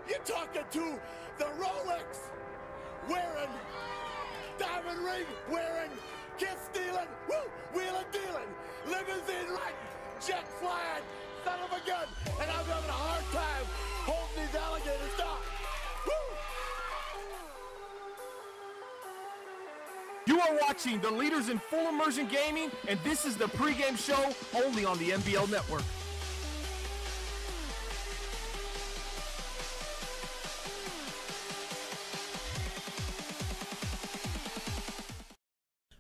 You're talking to the Rolex wearing, diamond ring wearing, kiss stealing, woo, wheeling dealing, limousine riding, jet flying, son of a gun, and I'm having a hard time holding these alligators down. Woo! You are watching the leaders in full immersion gaming, and this is the pregame show only on the NBL Network.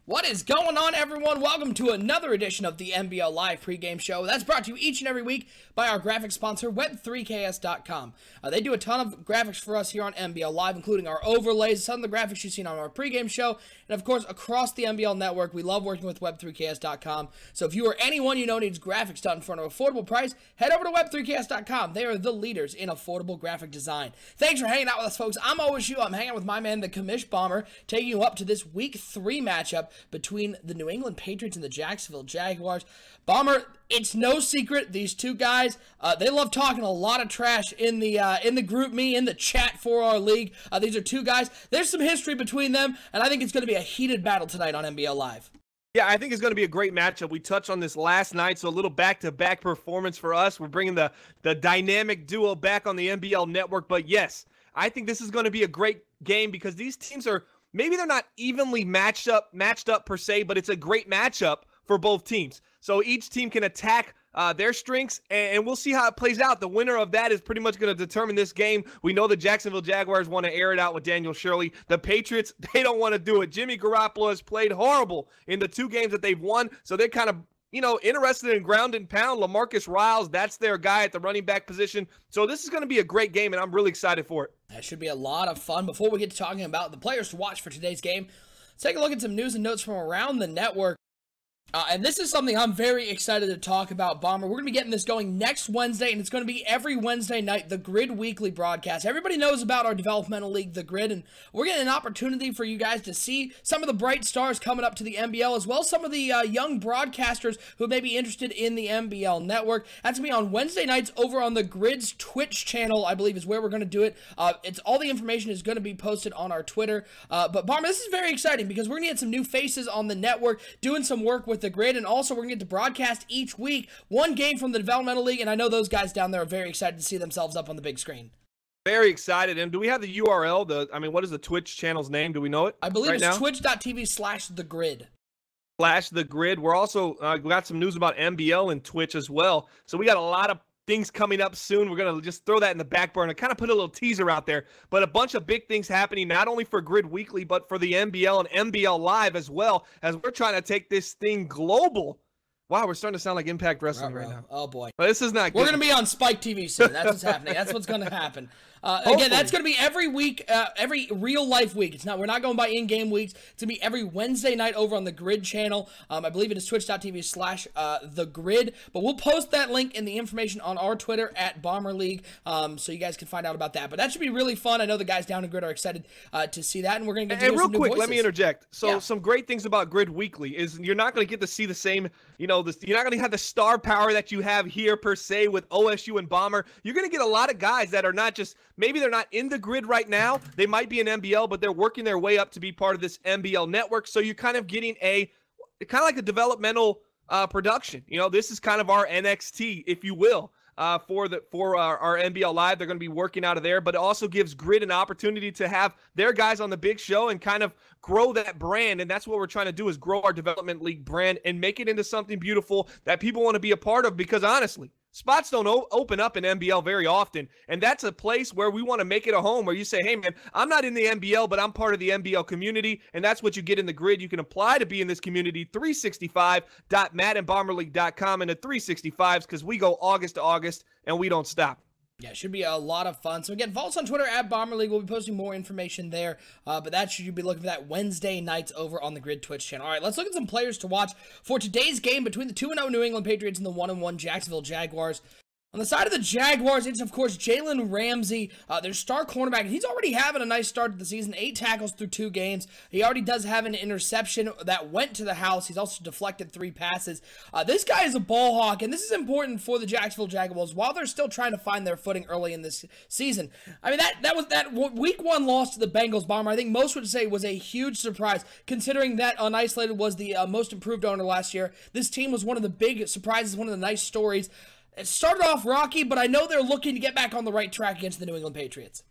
What is going on, everyone? Welcome to another edition of the NBL Live pregame show. That's brought to you each and every week by our graphics sponsor, Web3ks.com. They do a ton of graphics for us here on NBL Live, including our overlays, some of the graphics you've seen on our pregame show, and of course, across the NBL network. We love working with Web3ks.com. So if you or anyone you know needs graphics done for an affordable price, head over to Web3ks.com. They are the leaders in affordable graphic design. Thanks for hanging out with us, folks. I'm always you. I'm hanging out with my man, the Commish Bomber, taking you up to this Week 3 matchup between the New England Patriots and the Jacksonville Jaguars. Bomber, it's no secret these two guys, they love talking a lot of trash in the group me, in the chat for our league. These are two guys. There's some history between them, and I think it's going to be a heated battle tonight on NBL Live. Yeah, I think it's going to be a great matchup. We touched on this last night, so a little back-to-back performance for us. We're bringing the dynamic duo back on the NBL network, but yes, I think this is going to be a great game because these teams are, maybe they're not evenly matched up per se, but it's a great matchup for both teams. So each team can attack their strengths, and we'll see how it plays out. The winner of that is pretty much going to determine this game. We know the Jacksonville Jaguars want to air it out with Daniel Shirley. The Patriots, they don't want to do it. Jimmy Garoppolo has played horrible in the 2 games that they've won, so they're kind of, you know, interested in ground and pound. LaMarcus Riles, that's their guy at the running back position. So this is going to be a great game, and I'm really excited for it. That should be a lot of fun. Before we get to talking about the players to watch for today's game, let's take a look at some news and notes from around the network. And this is something I'm very excited to talk about, Bomber. We're going to be getting this going next Wednesday, and it's going to be every Wednesday night, the Grid Weekly broadcast. Everybody knows about our developmental league, the Grid, and we're getting an opportunity for you guys to see some of the bright stars coming up to the NBL, as well as some of the young broadcasters who may be interested in the NBL network. That's going to be on Wednesday nights over on the Grid's Twitch channel, I believe is where we're going to do it. It's all the information is going to be posted on our Twitter. But, Bomber, this is very exciting because we're going to get some new faces on the network doing some work with the Grid, and also we're going to get to broadcast each week one game from the developmental league, and I know those guys down there are very excited to see themselves up on the big screen. Very excited. And do we have the URL? What is the Twitch channel's name? Do we know it? I believe right it's twitch.tv/thegrid. /thegrid. We're also we got some news about NBL and Twitch as well. So we got a lot of things coming up soon. We're going to just throw that in the back burner, kind of put a little teaser out there, but a bunch of big things happening, not only for Grid Weekly, but for the NBL and NBL Live as well, as we're trying to take this thing global. Wow, we're starting to sound like Impact Wrestling right now. Oh, boy. But this is not good. We're going to be on Spike TV soon. That's what's happening. That's what's going to happen. Again, that's going to be every week, every real-life week. We're not going by in-game weeks. It's going to be every Wednesday night over on the Grid channel. I believe it is twitch.tv/thegrid. But we'll post that link in the information on our Twitter at Bomber League, so you guys can find out about that. But that should be really fun. I know the guys down in Grid are excited to see that, and we're going to get to hear some new voices. Let me interject. So some great things about Grid Weekly is you're not going to get to see the same, you're not going to have the star power that you have here per se with OSU and Bomber. You're going to get a lot of guys that are not just, maybe they're not in the Grid right now. They might be in NBL, but they're working their way up to be part of this NBL network. So you're kind of getting kind of like a developmental production. You know, this is kind of our NXT, if you will, for our NBL Live. They're going to be working out of there, but it also gives Grid an opportunity to have their guys on the big show and kind of grow that brand. And that's what we're trying to do, is grow our development league brand and make it into something beautiful that people want to be a part of, because honestly, spots don't open up in NBL very often, and that's a place where we want to make it a home where you say, hey, man, I'm not in the NBL, but I'm part of the NBL community, and that's what you get in the Grid. You can apply to be in this community, 365.maddenbomberleague.com, and the 365s, because we go August to August, and we don't stop. Yeah, it should be a lot of fun. So again, follow us on Twitter at Bomber League. We'll be posting more information there. But that should you be looking for that Wednesday nights over on the Grid Twitch channel. All right, let's look at some players to watch for today's game between the 2-0 New England Patriots and the 1-1 Jacksonville Jaguars. On the side of the Jaguars, it's, of course, Jalen Ramsey, their star cornerback. He's already having a nice start to the season, 8 tackles through 2 games. He already does have an interception that went to the house. He's also deflected 3 passes. This guy is a ball hawk, and this is important for the Jacksonville Jaguars while they're still trying to find their footing early in this season. I mean, that was that week 1 loss to the Bengals, Bomber, I think most would say was a huge surprise, considering that Unisolated was the most improved owner last year. This team was one of the big surprises, one of the nice stories. It started off rocky, but I know they're looking to get back on the right track against the New England Patriots.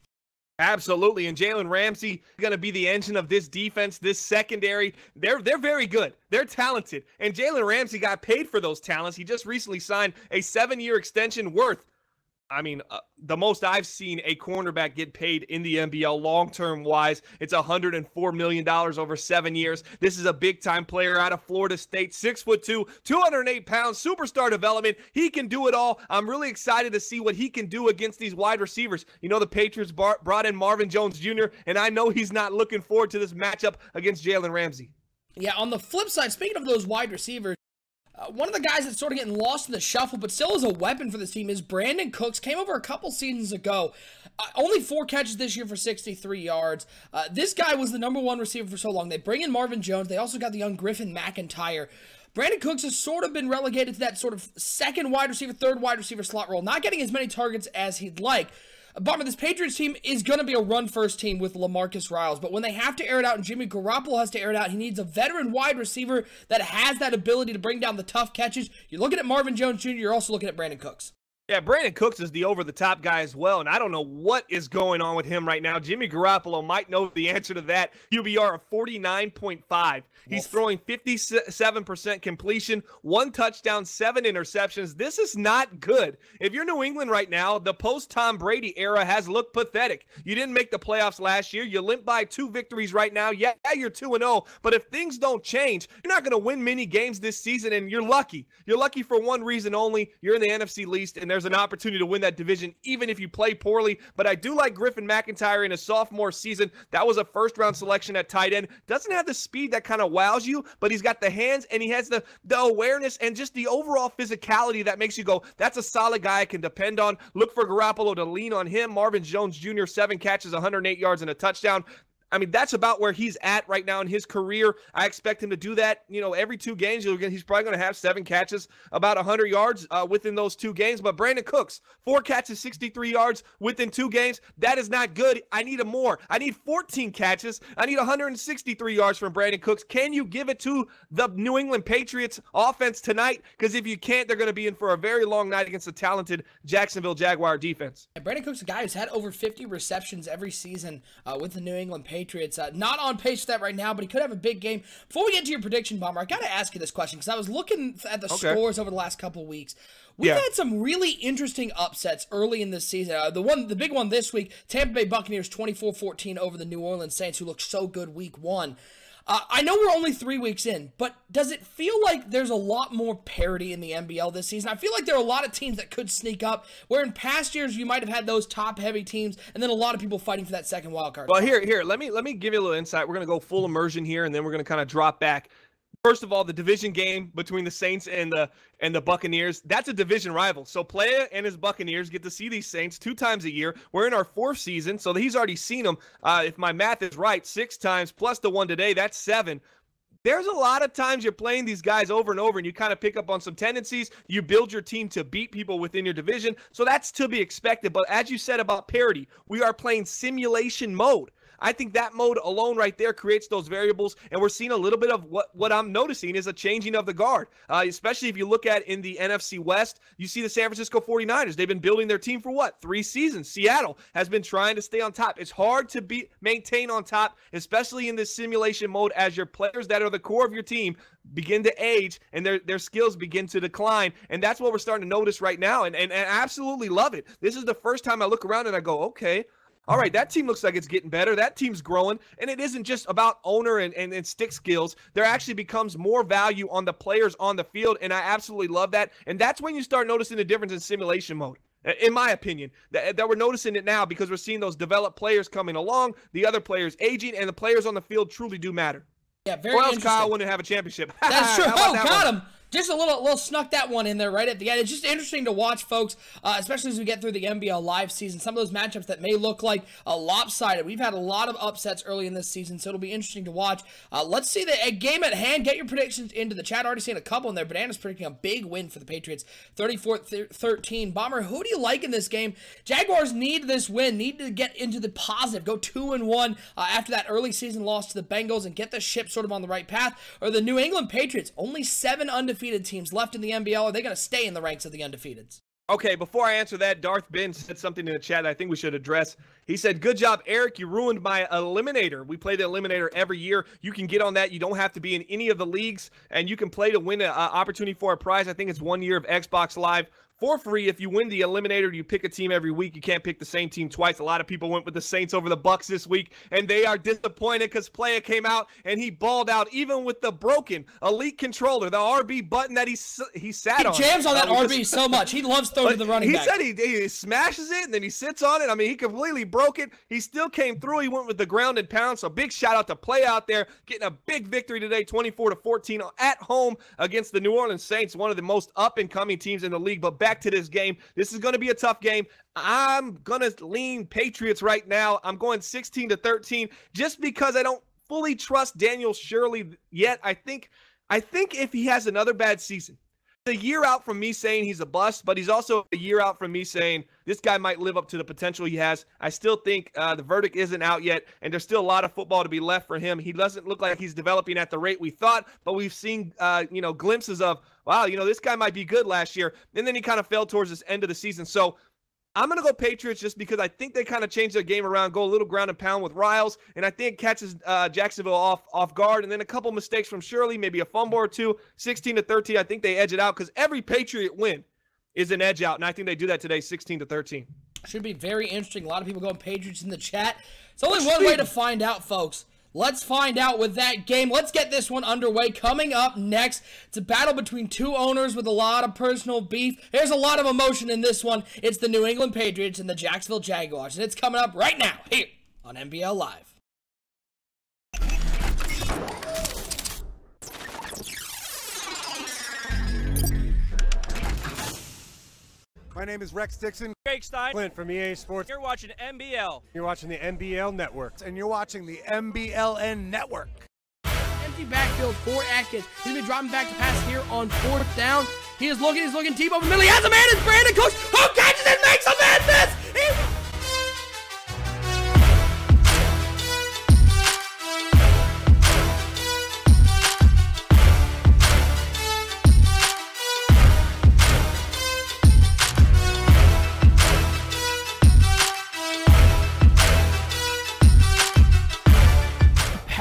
Absolutely, and Jalen Ramsey going to be the engine of this defense, this secondary. They're very good. They're talented, and Jalen Ramsey got paid for those talents. He just recently signed a 7-year extension worth, the most I've seen a cornerback get paid in the NBL long-term wise. It's $104 million over 7 years. This is a big-time player out of Florida State, 6'2", 208 pounds, superstar development. He can do it all. I'm really excited to see what he can do against these wide receivers. You know, the Patriots brought in Marvin Jones Jr., and I know he's not looking forward to this matchup against Jalen Ramsey. Yeah, on the flip side, speaking of those wide receivers, one of the guys that's sort of getting lost in the shuffle, but still is a weapon for this team, is Brandon Cooks. Came over a couple seasons ago. Only 4 catches this year for 63 yards. This guy was the #1 receiver for so long. They bring in Marvin Jones. They also got the young Griffin McIntyre. Brandon Cooks has sort of been relegated to that sort of second wide receiver, third wide receiver slot role, not getting as many targets as he'd like. Bomber, this Patriots team is going to be a run-first team with LaMarcus Riles, but when they have to air it out and Jimmy Garoppolo has to air it out, he needs a veteran wide receiver that has that ability to bring down the tough catches. You're looking at Marvin Jones Jr., you're also looking at Brandon Cooks. Yeah, Brandon Cooks is the over-the-top guy as well, and I don't know what is going on with him right now. Jimmy Garoppolo might know the answer to that. QBR of 49.5. He's throwing 57% completion, 1 touchdown, 7 interceptions. This is not good. If you're New England right now, the post-Tom Brady era has looked pathetic. You didn't make the playoffs last year. You limp by 2 victories right now. Yeah, you're 2-0, but if things don't change, you're not going to win many games this season, and you're lucky. You're lucky for one reason only. You're in the NFC least, and there's an opportunity to win that division even if you play poorly. But I do like Griffin McIntyre in his sophomore season. That was a first-round selection at tight end. Doesn't have the speed that kind of wows you, but he's got the hands and he has the awareness and just the overall physicality that makes you go, that's a solid guy I can depend on. Look for Garoppolo to lean on him. Marvin Jones Jr., 7 catches, 108 yards, and a touchdown. I mean, that's about where he's at right now in his career. I expect him to do that, every 2 games. He's probably going to have 7 catches, about 100 yards within those 2 games. But Brandon Cooks, 4 catches, 63 yards within 2 games. That is not good. I need more. I need 14 catches. I need 163 yards from Brandon Cooks. Can you give it to the New England Patriots offense tonight? Because if you can't, they're going to be in for a very long night against the talented Jacksonville Jaguar defense. And Brandon Cooks, a guy who's had over 50 receptions every season with the New England Patriots. Not on pace for that right now, but he could have a big game. Before we get to your prediction, Bomber, I got to ask you this question because I was looking at the scores over the last couple of weeks. We've had some really interesting upsets early in this season. The big one this week, Tampa Bay Buccaneers 24-14 over the New Orleans Saints, who looked so good week 1. I know we're only 3 weeks in, but does it feel like there's a lot more parity in the NBL this season? I feel like there are a lot of teams that could sneak up, where in past years you might have had those top-heavy teams, and then a lot of people fighting for that second wild card. Well, here, let me give you a little insight. We're going to go full immersion here, and then we're going to kind of drop back. First of all, the division game between the Saints and the Buccaneers, that's a division rival. So Playa and his Buccaneers get to see these Saints 2 times a year. We're in our 4th season, so he's already seen them. If my math is right, 6 times plus the 1 today, that's 7. There's a lot of times you're playing these guys over and over, and you kind of pick up on some tendencies. You build your team to beat people within your division, so that's to be expected. But as you said about parity, we are playing simulation mode. I think that mode alone right there creates those variables, and we're seeing a little bit of what I'm noticing is a changing of the guard, especially if you look at in the NFC West. You see the San Francisco 49ers. They've been building their team for 3 seasons. Seattle has been trying to stay on top. It's hard to maintain on top, especially in this simulation mode, as your players that are the core of your team begin to age and their skills begin to decline, and that's what we're starting to notice right now, and I absolutely love it. This is the first time I look around and I go, okay, all right, that team looks like it's getting better. That team's growing, and it isn't just about owner and stick skills. There actually becomes more value on the players on the field, and I absolutely love that. And that's when you start noticing the difference in simulation mode, in my opinion, that we're noticing it now because we're seeing those developed players coming along, the other players aging, and the players on the field truly do matter. Yeah, very or else interesting. Kyle wouldn't have a championship. That's true. Oh, got him. Just a little snuck that one in there right at the end. It's just interesting to watch, folks, especially as we get through the NBL Live season. Some of those matchups that may look like a lopsided. We've had a lot of upsets early in this season, so it'll be interesting to watch. Let's see the game at hand. Get your predictions into the chat. Already seen a couple in there. Bananas predicting a big win for the Patriots, 34-13. Bomber, who do you like in this game? Jaguars need this win, need to get into the positive, go 2-1 after that early season loss to the Bengals and get the ship sort of on the right path. Or the New England Patriots, only 7 undefeated teams left in the NBL. Are they going to stay in the ranks of the undefeateds? Okay, before I answer that, Darth Ben said something in the chat I think we should address. He said, good job, Eric. You ruined my Eliminator. We play the Eliminator every year. You can get on that. You don't have to be in any of the leagues, and you can play to win an opportunity for a prize. I think it's 1 year of Xbox Live for free. If you win the Eliminator, you pick a team every week. You can't pick the same team twice. A lot of people went with the Saints over the Bucks this week, and they are disappointed because Playa came out and he balled out even with the broken Elite controller, the RB button that he sat on. He jams on that RB so much. He loves throwing to the running back. He said he smashes it, and then he sits on it. I mean, he completely broke it. He still came through. He went with the ground and pound, so big shout-out to Playa out there, getting a big victory today, 24-14 at home against the New Orleans Saints, one of the most up-and-coming teams in the league. But back to this game. This is going to be a tough game. I'm going to lean Patriots right now. I'm going 16-13 just because I don't fully trust Daniel Shirley yet. I think if he has another bad season, a year out from me saying he's a bust, but he's also a year out from me saying this guy might live up to the potential he has. I still think the verdict isn't out yet, and there's still a lot of football to be left for him. He doesn't look like he's developing at the rate we thought, but we've seen glimpses of, wow, this guy might be good last year, and then he kind of fell towards this end of the season. So I'm going to go Patriots just because I think they kind of changed their game around, go a little ground and pound with Riles, and I think it catches Jacksonville off guard, and then a couple mistakes from Shirley, maybe a fumble or two, 16-13. I think they edge it out because every Patriot win is an edge out, and I think they do that today, 16-13. Should be very interesting. A lot of people going Patriots in the chat. It's only one way to find out, folks. Let's find out with that game. Let's get this one underway. Coming up next, it's a battle between two owners with a lot of personal beef. There's a lot of emotion in this one. It's the New England Patriots and the Jacksonville Jaguars, and it's coming up right now here on NBL Live. My name is Rex Dixon. Jake Stein. Clint from EA Sports. You're watching NBL. You're watching the NBL Network. And you're watching the MBLN Network. Empty backfield for Atkins. He's going to be dropping back to pass here on 4th down. He's looking deep over the middle. He has a man. It's Brandon Cooks who catches it, makes a man miss.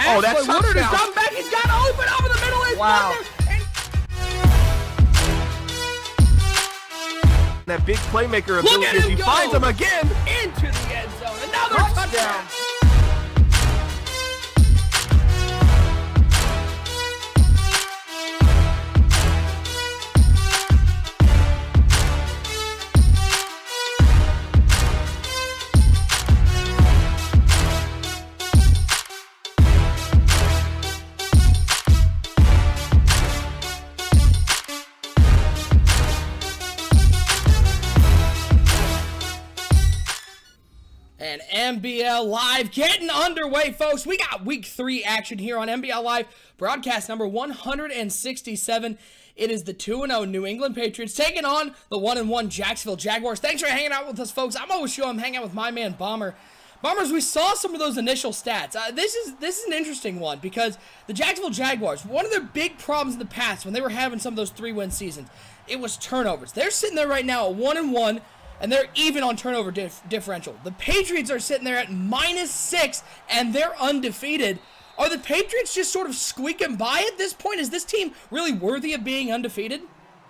Oh, that's Woodard is coming back. He's got open over the middle. Wow. That big playmaker ability as he finds him again. Into the end zone. Another touchdown. And NBL Live getting underway, folks. We got week 3 action here on NBL Live, broadcast number 167. It is the 2-0 New England Patriots taking on the 1-1 Jacksonville Jaguars. Thanks for hanging out with us, folks. I'm always sure I'm hanging out with my man Bomber. Bombers, we saw some of those initial stats. This is an interesting one because the Jacksonville Jaguars, one of their big problems in the past when they were having some of those 3-win seasons, it was turnovers. They're sitting there right now at 1-1. And they're even on turnover differential. The Patriots are sitting there at -6, and they're undefeated. Are the Patriots just sort of squeaking by at this point? Is this team really worthy of being undefeated?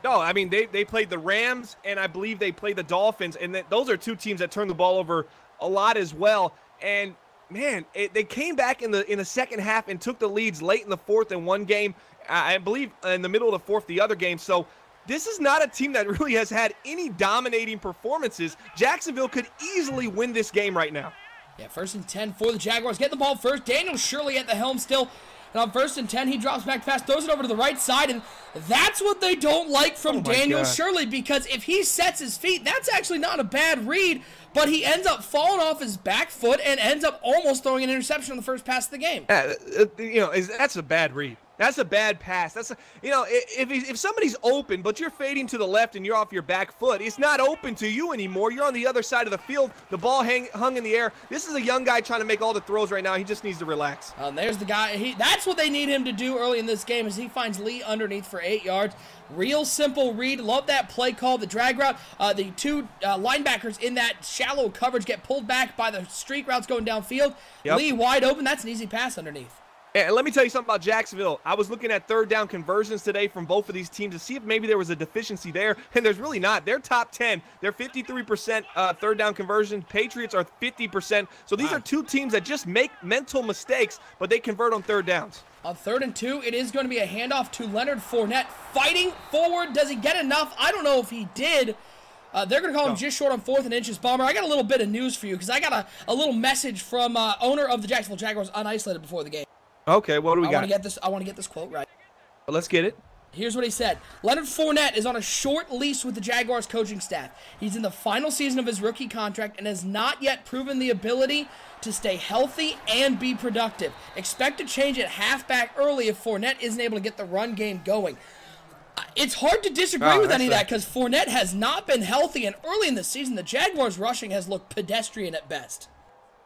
No, I mean, they played the Rams, and I believe they played the Dolphins, and those are two teams that turn the ball over a lot as well. And, man, they came back in the second half and took the leads late in the fourth in one game. I believe in the middle of the fourth the other game. So this is not a team that really has had any dominating performances. Jacksonville could easily win this game right now. Yeah, 1st and 10 for the Jaguars. Get the ball first. Daniel Shirley at the helm still. And on 1st and 10, he drops back pass, throws it over to the right side, and that's what they don't like from Daniel Shirley, because if he sets his feet, that's actually not a bad read, but he ends up falling off his back foot and ends up almost throwing an interception on the first pass of the game. That's a bad read. That's a bad pass. If somebody's open, but you're fading to the left and you're off your back foot, it's not open to you anymore. You're on the other side of the field. The ball hung in the air. This is a young guy trying to make all the throws right now. He just needs to relax. There's the guy. That's what they need him to do early in this game, is he finds Lee underneath for 8 yards. Real simple read. Love that play call. The drag route. The two linebackers in that shallow coverage get pulled back by the streak routes going downfield. Yep. Lee wide open. That's an easy pass underneath. And let me tell you something about Jacksonville. I was looking at 3rd down conversions today from both of these teams to see if maybe there was a deficiency there, and there's really not. They're top 10. They're 53% 3rd down conversion. Patriots are 50%. So these are two teams that just make mental mistakes, but they convert on 3rd downs. On 3rd and 2, it is going to be a handoff to Leonard Fournette. Fighting forward. Does he get enough? I don't know if he did. They're going to call him just short on 4th and inches. Bomber, I got a little bit of news for you, because I got a little message from owner of the Jacksonville Jaguars unisolated before the game. Okay, what do we got? I want to get this quote right. Well, let's get it. Here's what he said. Leonard Fournette is on a short lease with the Jaguars coaching staff. He's in the final season of his rookie contract and has not yet proven the ability to stay healthy and be productive. Expect a change at halfback early if Fournette isn't able to get the run game going. It's hard to disagree with any of that, because Fournette has not been healthy, and early in the season, the Jaguars rushing has looked pedestrian at best.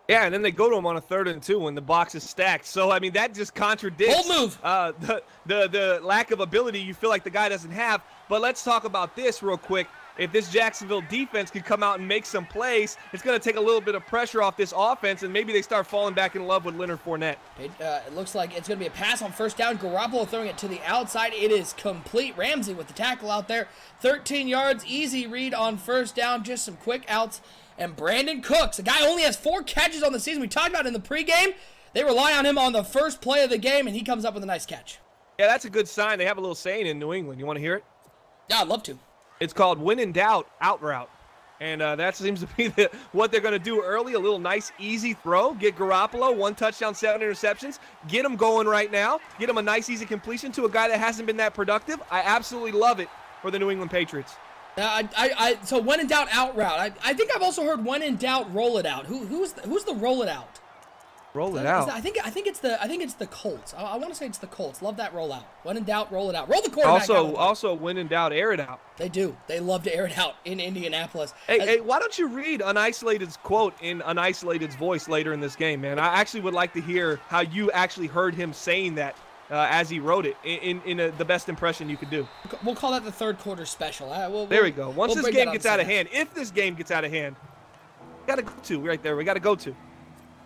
Yeah, and then they go to him on a 3rd and 2 when the box is stacked. So, I mean, that just contradicts move. The lack of ability you feel like the guy doesn't have. But let's talk about this real quick. If this Jacksonville defense could come out and make some plays, it's going to take a little bit of pressure off this offense, and maybe they start falling back in love with Leonard Fournette. It looks like it's going to be a pass on 1st down. Garoppolo throwing it to the outside. It is complete. Ramsey with the tackle out there. 13 yards, easy read on 1st down. Just some quick outs. And Brandon Cooks, a guy only has 4 catches on the season. We talked about it in the pregame. They rely on him on the first play of the game, and he comes up with a nice catch. Yeah, that's a good sign. They have a little saying in New England. You want to hear it? Yeah, I'd love to. It's called when in doubt, out route. And that seems to be what they're going to do early. A little nice, easy throw. Get Garoppolo 1 touchdown, 7 interceptions. Get him going right now. Get him a nice, easy completion to a guy that hasn't been that productive. I absolutely love it for the New England Patriots. So when in doubt, out route. I think I've also heard when in doubt, roll it out. Who's the roll it out? Roll it out. I think it's the Colts. I want to say it's the Colts. Love that roll out. When in doubt, roll it out. Roll the quarterback out. Also when in doubt, air it out. They do. They love to air it out in Indianapolis. Hey, why don't you read Unisolated's quote in Unisolated's voice later in this game, man? I actually would like to hear how you actually heard him saying that. As he wrote it in the best impression you could do. We'll call that the 3rd quarter special. There we go. Once this game gets out of hand, if this game gets out of hand, got to go to right there. We got to go to.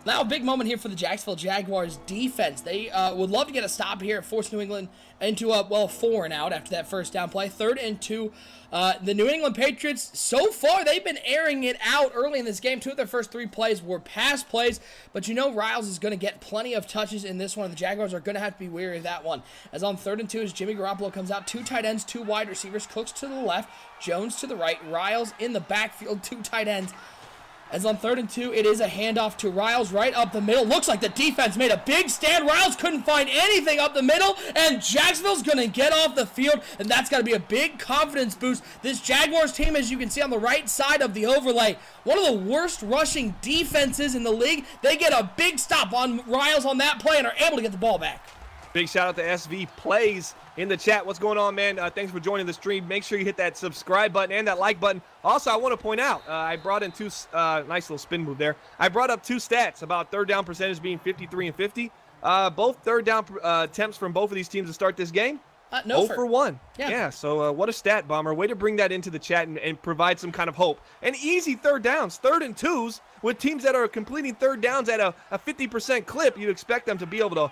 Now a big moment here for the Jacksonville Jaguars defense. They would love to get a stop here and force New England into a 4 and out after that 1st down play. 3rd and 2. The New England Patriots, so far, they've been airing it out early in this game. 2 of their first 3 plays were pass plays, but you know Riles is going to get plenty of touches in this one. The Jaguars are going to have to be wary of that one. As on 3rd and 2, as Jimmy Garoppolo comes out, 2 tight ends, 2 wide receivers, Cooks to the left, Jones to the right, Riles in the backfield, 2 tight ends. As on 3rd and 2, it is a handoff to Riles right up the middle. Looks like the defense made a big stand. Riles couldn't find anything up the middle, and Jacksonville's going to get off the field, and that's got to be a big confidence boost. This Jaguars team, as you can see on the right side of the overlay, one of the worst rushing defenses in the league. They get a big stop on Riles on that play and are able to get the ball back. Big shout out to SV Plays in the chat. What's going on, man? Thanks for joining the stream. Make sure you hit that subscribe button and that like button. Also, I want to point out, I brought in 2, nice little spin move there. I brought up 2 stats about 3rd down percentage being 53 and 50. Both 3rd down attempts from both of these teams to start this game. No 0 for 1. Yeah. So what a stat, Bomber. Way to bring that into the chat and provide some kind of hope. And easy 3rd downs, 3rd and 2s with teams that are completing 3rd downs at a 50% clip. You'd expect them to be able to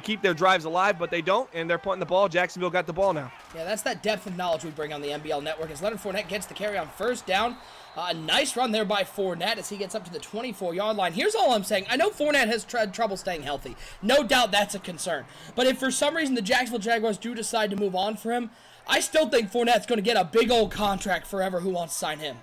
keep their drives alive, but they don't, and they're punting the ball. Jacksonville got the ball now. Yeah, that's that depth of knowledge we bring on the NBL Network. As Leonard Fournette gets the carry on 1st down. A nice run there by Fournette as he gets up to the 24-yard line. Here's all I'm saying. I know Fournette has had trouble staying healthy. No doubt that's a concern. But if for some reason the Jacksonville Jaguars do decide to move on for him, I still think Fournette's going to get a big old contract forever. Who wants to sign him?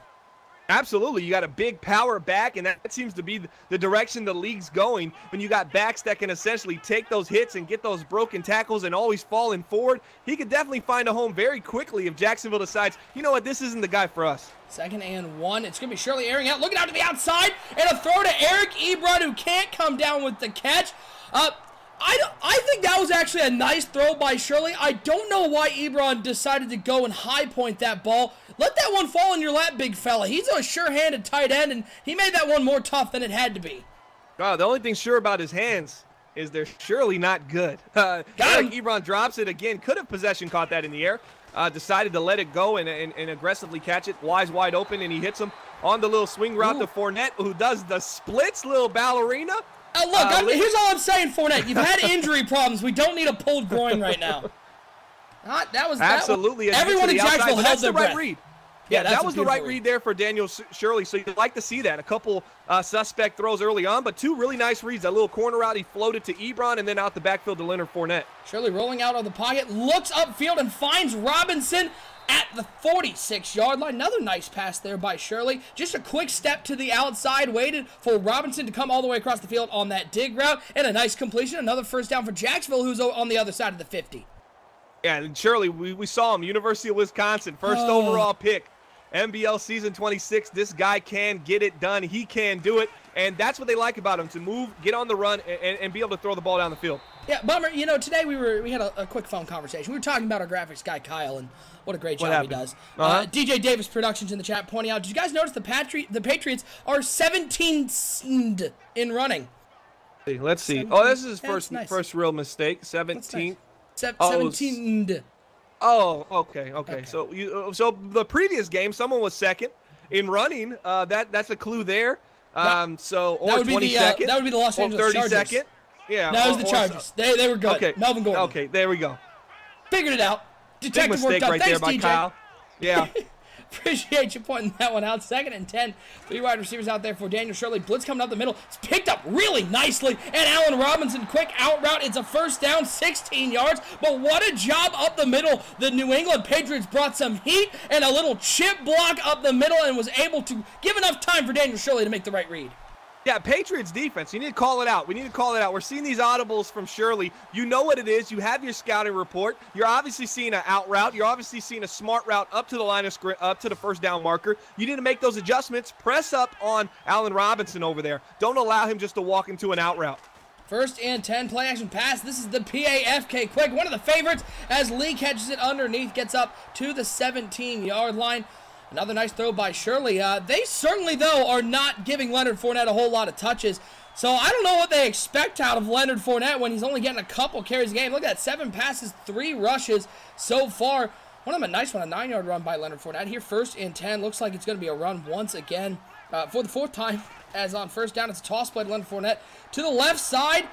Absolutely. You got a big power back, and that seems to be the direction the league's going. When you got backs that can essentially take those hits and get those broken tackles and always falling forward, he could definitely find a home very quickly if Jacksonville decides, you know what, this isn't the guy for us. 2nd and 1. It's going to be Shirley airing out, looking out to the outside, and a throw to Eric Ebron, who can't come down with the catch. I think that was actually a nice throw by Shirley. I don't know why Ebron decided to go and high point that ball. Let that one fall in your lap, big fella. He's a sure-handed tight end, and he made that one more tough than it had to be. Oh, the only thing sure about his hands is they're surely not good. Eric Ebron drops it again. Could have possession caught that in the air. Decided to let it go and aggressively catch it. Wide open, and he hits him on the little swing route to Fournette, who does the splits, little ballerina. Look, here's all I'm saying, Fournette. You've had injury problems. We don't need a pulled groin right now. That was absolutely. Everyone in Jacksonville held their breath. Read. Yeah, that was the right read there for Daniel Shirley. So you'd like to see that. A couple suspect throws early on, but 2 really nice reads. That little corner route, he floated to Ebron, and then out the backfield to Leonard Fournette. Shirley rolling out of the pocket, looks upfield and finds Robinson at the 46-yard line. Another nice pass there by Shirley. Just a quick step to the outside, waited for Robinson to come all the way across the field on that dig route, and a nice completion. Another first down for Jacksonville, who's on the other side of the 50. Yeah, and Shirley, we saw him, University of Wisconsin, first overall pick. NBL season 26, this guy can get it done. He can do it, and that's what they like about him, to move, get on the run, and be able to throw the ball down the field. Yeah, Bummer, you know, today we had a quick phone conversation. We were talking about our graphics guy, Kyle, and what a great job he does. DJ Davis Productions in the chat pointing out, did you guys notice the Patriots are 17th in running? Let's see. Oh, this is his first real mistake. 17th. 17th. Oh, okay. So the previous game, someone was 2nd in running. That's a clue there. Or 22nd. That would be the Los Angeles Chargers. 32nd. Yeah. That was the Chargers. They were good. Okay. Melvin Gordon. Okay, there we go. Figured it out. Detective Big mistake work done. right Thanks, there by DJ. Kyle. Yeah. Appreciate you pointing that one out. 2nd and 10. 3 wide receivers out there for Daniel Shirley. Blitz coming up the middle. It's picked up really nicely. And Allen Robinson, quick out route. It's a first down, 16 yards. But what a job up the middle. The New England Patriots brought some heat and a little chip block up the middle and was able to give enough time for Daniel Shirley to make the right read. Yeah, Patriots defense, you need to call it out. We need to call it out. We're seeing these audibles from Shirley. You know what it is. You have your scouting report. You're obviously seeing an out route. You're obviously seeing a smart route up to the line of script, up to the first down marker. You need to make those adjustments. Press up on Allen Robinson over there. Don't allow him just to walk into an out route. 1st and 10, play action pass. This is the PAFK quick, one of the favorites as Lee catches it underneath, gets up to the 17-yard line. Another nice throw by Shirley. They certainly, though, are not giving Leonard Fournette a whole lot of touches. So I don't know what they expect out of Leonard Fournette when he's only getting a couple carries a game. Look at that, 7 passes, 3 rushes so far. One of them a nice one, a 9-yard run by Leonard Fournette. Here, 1st and 10. Looks like it's going to be a run once again for the 4th time. As on first down, it's a toss play to Leonard Fournette to the left side.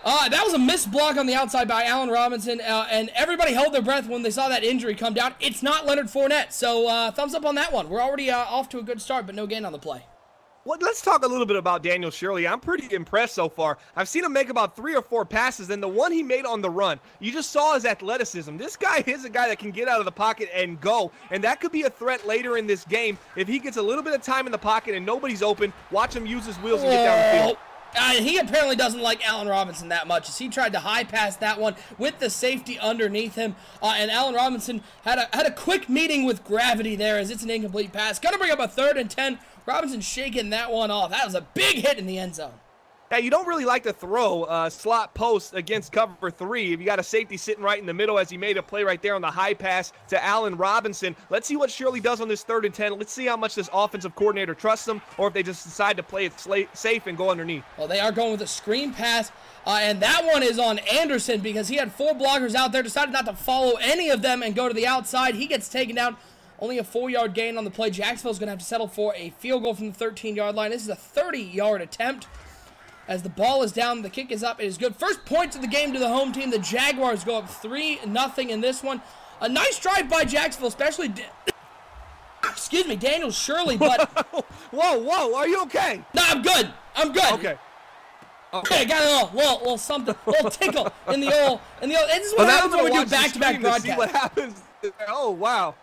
That was a missed block on the outside by Allen Robinson, and everybody held their breath when they saw that injury come down. It's not Leonard Fournette, so thumbs up on that one. We're already off to a good start, but no gain on the play. Well, let's talk a little bit about Daniel Shirley. I'm pretty impressed so far. I've seen him make about 3 or 4 passes, and the one he made on the run, you just saw his athleticism. This guy is a guy that can get out of the pocket and go, and that could be a threat later in this game. If he gets a little bit of time in the pocket and nobody's open, watch him use his wheels and get down the field. He apparently doesn't like Allen Robinson that much, as he tried to high pass that one with the safety underneath him. And Allen Robinson had a quick meeting with gravity there, as it's an incomplete pass. Going to bring up a 3rd and 10. Robinson shaking that one off. That was a big hit in the end zone. Yeah, you don't really like to throw slot posts against cover 3 if you got a safety sitting right in the middle, as he made a play right there on the high pass to Allen Robinson. Let's see what Shirley does on this 3rd and 10. Let's see how much this offensive coordinator trusts him, or if they just decide to play it safe and go underneath. Well, they are going with a screen pass, and that one is on Anderson because he had 4 blockers out there, decided not to follow any of them and go to the outside. He gets taken down. Only a 4-yard gain on the play. Jacksonville's going to have to settle for a field goal from the 13-yard line. This is a 30-yard attempt. As the ball is down, the kick is up. It is good. First points of the game to the home team. The Jaguars go up 3-0 in this one. A nice drive by Jacksonville, especially Daniel Shirley. But whoa, are you okay? No, I'm good. Okay, I got a little something, a little tickle in the old. This is what happens when we do back-to-back broadcasts. See what happens. Oh, wow.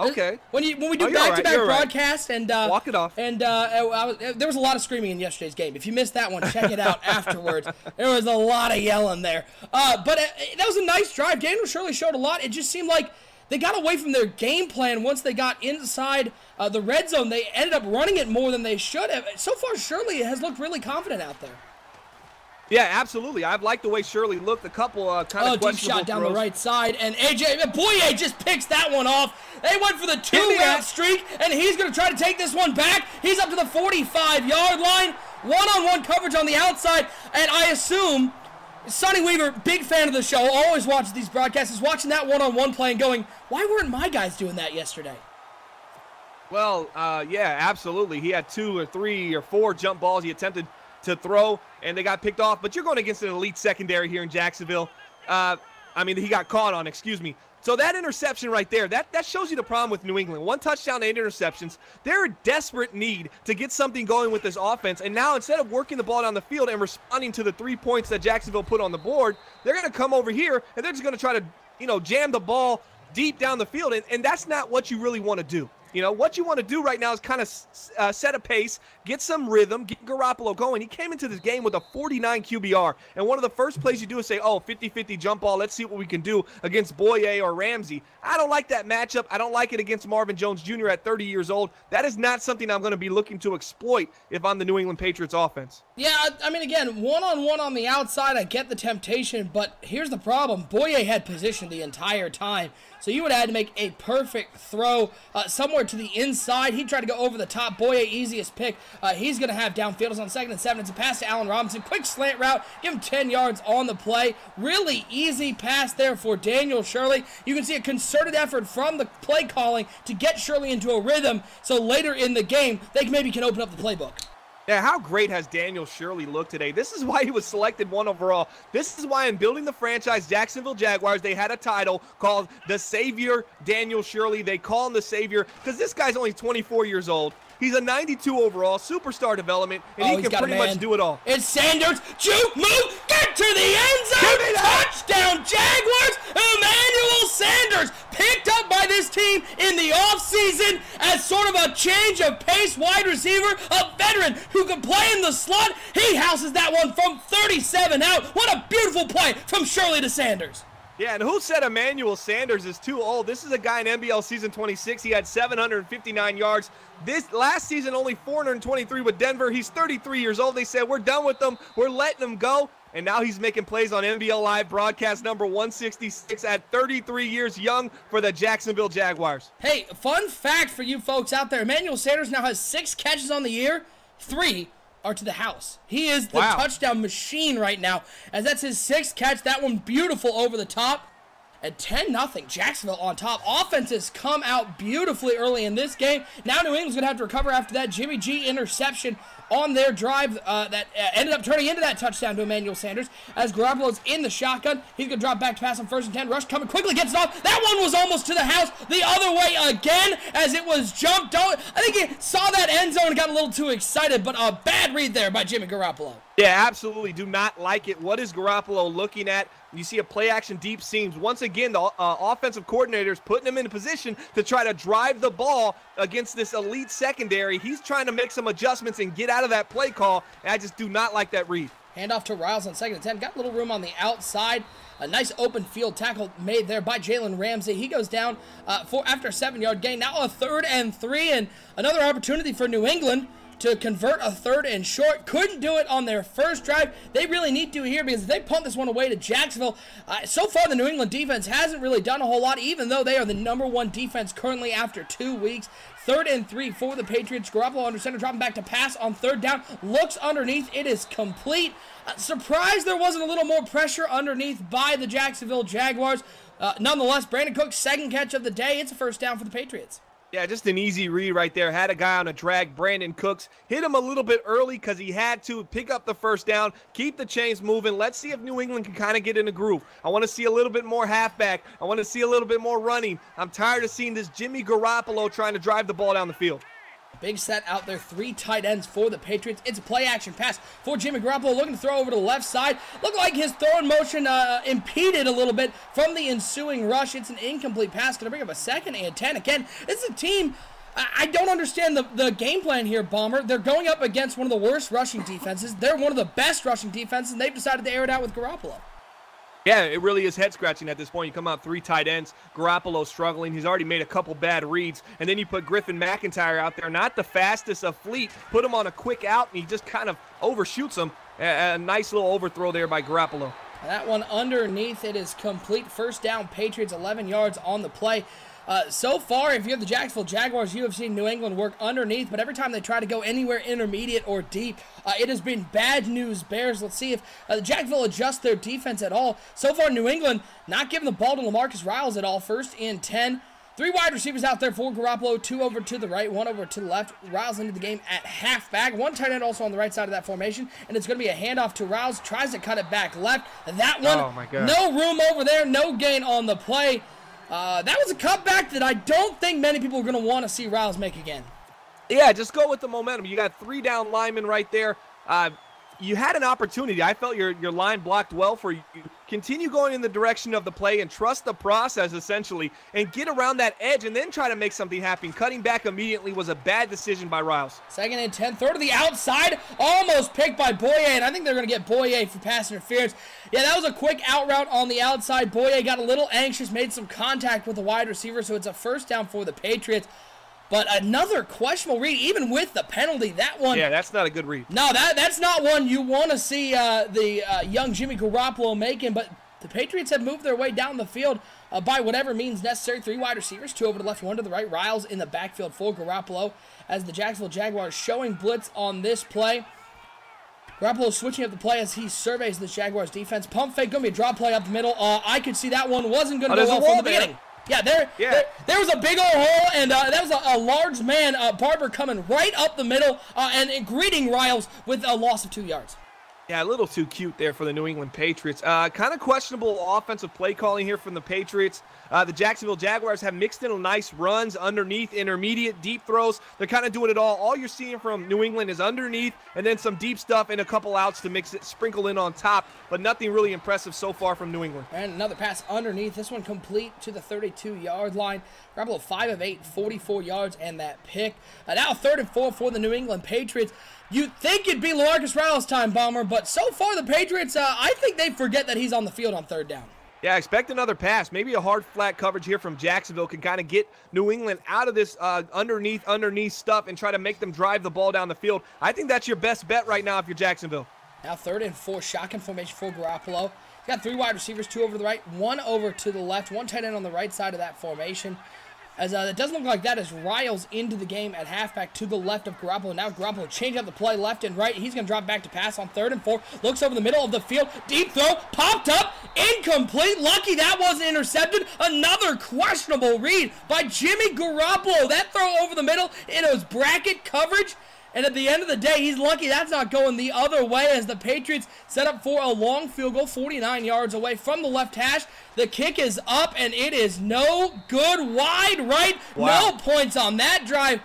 Okay. When we do you're back-to-back right. broadcasts and walk it off. And there was a lot of screaming in yesterday's game. If you missed that one, check it out afterwards. There was a lot of yelling there. But that was a nice drive. Daniel Shirley showed a lot. It just seemed like they got away from their game plan once they got inside the red zone. They ended up running it more than they should have. So far, Shirley has looked really confident out there. Yeah, absolutely. I've liked the way Shirley looked. A couple kind of questionable deep shot down throws. the right side, and Boye just picks that one off. They went for the two-route streak, and he's going to try to take this one back. He's up to the 45-yard line. One-on-one coverage on the outside, and I assume Sonny Weaver, big fan of the show, always watches these broadcasts, is watching that one-on-one play and going, why weren't my guys doing that yesterday? Well, yeah, absolutely. He had 2 or 3 or 4 jump balls he attempted to throw, and they got picked off. But you're going against an elite secondary here in Jacksonville. He got caught on, excuse me. So that interception right there, that shows you the problem with New England. 1 touchdown, 8 interceptions. They're in desperate need to get something going with this offense. And now instead of working the ball down the field and responding to the 3 points that Jacksonville put on the board, they're going to come over here and they're just going to try to, jam the ball deep down the field. And that's not what you really want to do. What you want to do right now is kind of set a pace, get some rhythm, get Garoppolo going. He came into this game with a 49 QBR, and one of the first plays you do is say, 50-50 jump ball, let's see what we can do against Boye or Ramsey. I don't like that matchup. I don't like it against Marvin Jones Jr. at 30 years old. That is not something I'm going to be looking to exploit if I'm the New England Patriots offense. Yeah, again, one-on-one on the outside, I get the temptation, but here's the problem. Boye had position the entire time, so you would have had to make a perfect throw somewhere to the inside. He tried to go over the top. Boye, easiest pick. He's going to have downfield. It's on 2nd and 7. It's a pass to Allen Robinson. Quick slant route. Give him 10 yards on the play. Really easy pass there for Daniel Shirley. You can see a concerted effort from the play calling to get Shirley into a rhythm, so later in the game, they maybe can open up the playbook. Yeah, how great has Daniel Shirley looked today? This is why he was selected 1 overall. This is why in building the franchise, Jacksonville Jaguars, they had a title called the Savior Daniel Shirley. They call him the Savior because this guy's only 24 years old. He's a 92 overall, superstar development, and he can pretty much do it all. It's Sanders, juke, move, get to the end zone, touchdown Jaguars! Emmanuel Sanders, picked up by this team in the offseason as sort of a change of pace wide receiver, a veteran who can play in the slot. He houses that one from 37 out. What a beautiful play from Shirley to Sanders. Yeah, and who said Emmanuel Sanders is too old? This is a guy in NBL season 26. He had 759 yards. This last season, only 423 with Denver. He's 33 years old. They said, we're done with him. We're letting him go. And now he's making plays on NBL Live broadcast number 166 at 33 years young for the Jacksonville Jaguars. Hey, fun fact for you folks out there. Emmanuel Sanders now has 6 catches on the year. 3 are to the house. He is the touchdown machine right now, as that's his 6th catch. That one beautiful over the top. And 10-0, Jacksonville on top. Offenses come out beautifully early in this game. Now New England's going to have to recover after that Jimmy G interception on their drive that ended up turning into that touchdown to Emmanuel Sanders. As Garoppolo's in the shotgun, he's going to drop back to pass on 1st and 10. Rush coming quickly, gets it off. That one was almost to the house. The other way again as it was jumped. I think he saw that end zone and got a little too excited, but a bad read there by Jimmy Garoppolo. Yeah, absolutely. Do not like it. What is Garoppolo looking at? You see a play-action deep seams. Once again, the offensive coordinator's putting him in a position to try to drive the ball against this elite secondary. He's trying to make some adjustments and get out of that play call, and I just do not like that read. Handoff to Riles on 2nd and 10. Got a little room on the outside. A nice open field tackle made there by Jalen Ramsey. He goes down after a 7-yard gain. Now a 3rd and 3, and another opportunity for New England to convert a 3rd and short. Couldn't do it on their first drive. They really need to here because if they punt this one away to Jacksonville, so far the New England defense hasn't really done a whole lot, even though they are the #1 defense currently after 2 weeks. 3rd and 3 for the Patriots. Garoppolo under center, dropping back to pass on 3rd down. Looks underneath. It is complete. Surprised there wasn't a little more pressure underneath by the Jacksonville Jaguars. Nonetheless, Brandon Cooks' 2nd catch of the day. It's a 1st down for the Patriots. Yeah, just an easy read right there. Had a guy on a drag, Brandon Cooks. Hit him a little bit early because he had to pick up the 1st down, keep the chains moving. Let's see if New England can kind of get in a groove. I want to see a little bit more halfback. I want to see a little bit more running. I'm tired of seeing this Jimmy Garoppolo trying to drive the ball down the field. Big set out there, 3 tight ends for the Patriots. It's a play-action pass for Jimmy Garoppolo, looking to throw over to the left side. Looked like his throwing motion impeded a little bit from the ensuing rush. It's an incomplete pass. Going to bring up a 2nd and 10. Again, this is a team, I don't understand the game plan here, Bomber. They're going up against one of the worst rushing defenses. They're one of the best rushing defenses, and they've decided to air it out with Garoppolo. Yeah, it really is head-scratching at this point. You come out 3 tight ends, Garoppolo struggling. He's already made a couple bad reads. And then you put Griffin McIntyre out there, not the fastest of fleet. Put him on a quick out, and he just kind of overshoots him. A nice little overthrow there by Garoppolo. That one underneath. It is complete. First down, Patriots, 11 yards on the play. So far, if you're the Jacksonville Jaguars, you have seen New England work underneath, but every time they try to go anywhere intermediate or deep, it has been bad news bears. Let's see if Jacksonville adjusts their defense at all. So far, New England not giving the ball to LaMarcus Riles at all. 1st and 10. 3 wide receivers out there for Garoppolo, 2 over to the right, 1 over to the left. Riles into the game at halfback. 1 tight end also on the right side of that formation, and it's going to be a handoff to Riles. Tries to cut it back left. That one, oh my God, no room over there, no gain on the play. That was a cutback that I don't think many people are going to want to see Riles make again. Yeah, just go with the momentum. You got 3 down linemen right there. You had an opportunity. I felt your line blocked well for you. Continue going in the direction of the play and trust the process, essentially, and get around that edge and then try to make something happen. Cutting back immediately was a bad decision by Riles. 2nd and 10. Throw to the outside. Almost picked by Boye, and I think they're going to get Boye for pass interference. Yeah, that was a quick out route on the outside. Boye got a little anxious, made some contact with the wide receiver, so it's a 1st down for the Patriots. But another questionable read, even with the penalty. That one. Yeah, that's not a good read. No, that's not one you want to see the young Jimmy Garoppolo making. But the Patriots have moved their way down the field by whatever means necessary. 3 wide receivers, 2 over to the left, 1 to the right. Riles in the backfield for Garoppolo as the Jacksonville Jaguars showing blitz on this play. Garoppolo switching up the play as he surveys the Jaguars defense. Pump fake, going to be a drop play up the middle. I could see that one wasn't going to go well from the beginning. Yeah, there was a big old hole, and that was a large man, Barber, coming right up the middle and greeting Riles with a loss of 2 yards. Yeah, a little too cute there for the New England Patriots. Kind of questionable offensive play calling here from the Patriots. The Jacksonville Jaguars have mixed in nice runs underneath, intermediate, deep throws. They're kind of doing it all. All you're seeing from New England is underneath and then some deep stuff and a couple outs to mix it, sprinkle in on top, but nothing really impressive so far from New England. And another pass underneath. This one complete to the 32-yard line. Garoppolo 5 of 8, 44 yards, and that pick. Now 3rd and 4 for the New England Patriots. You'd think it'd be LaMarcus Riles time, Bomber, but so far the Patriots, I think they forget that he's on the field on 3rd down. Yeah, expect another pass. Maybe a hard, flat coverage here from Jacksonville can kind of get New England out of this underneath stuff and try to make them drive the ball down the field. I think that's your best bet right now if you're Jacksonville. Now 3rd and 4, shotgun formation for Garoppolo. He's got 3 wide receivers, 2 over to the right, 1 over to the left, 1 tight end on the right side of that formation. As it doesn't look like that as Riles into the game at halfback to the left of Garoppolo. Now Garoppolo change up the play left and right. He's going to drop back to pass on 3rd and 4. Looks over the middle of the field. Deep throw. Popped up. Incomplete. Lucky that wasn't intercepted. Another questionable read by Jimmy Garoppolo. That throw over the middle. It was bracket coverage. And at the end of the day, he's lucky that's not going the other way as the Patriots set up for a long field goal 49 yards away from the left hash. The kick is up, and it is no good. Wide right. Wow. No points on that drive.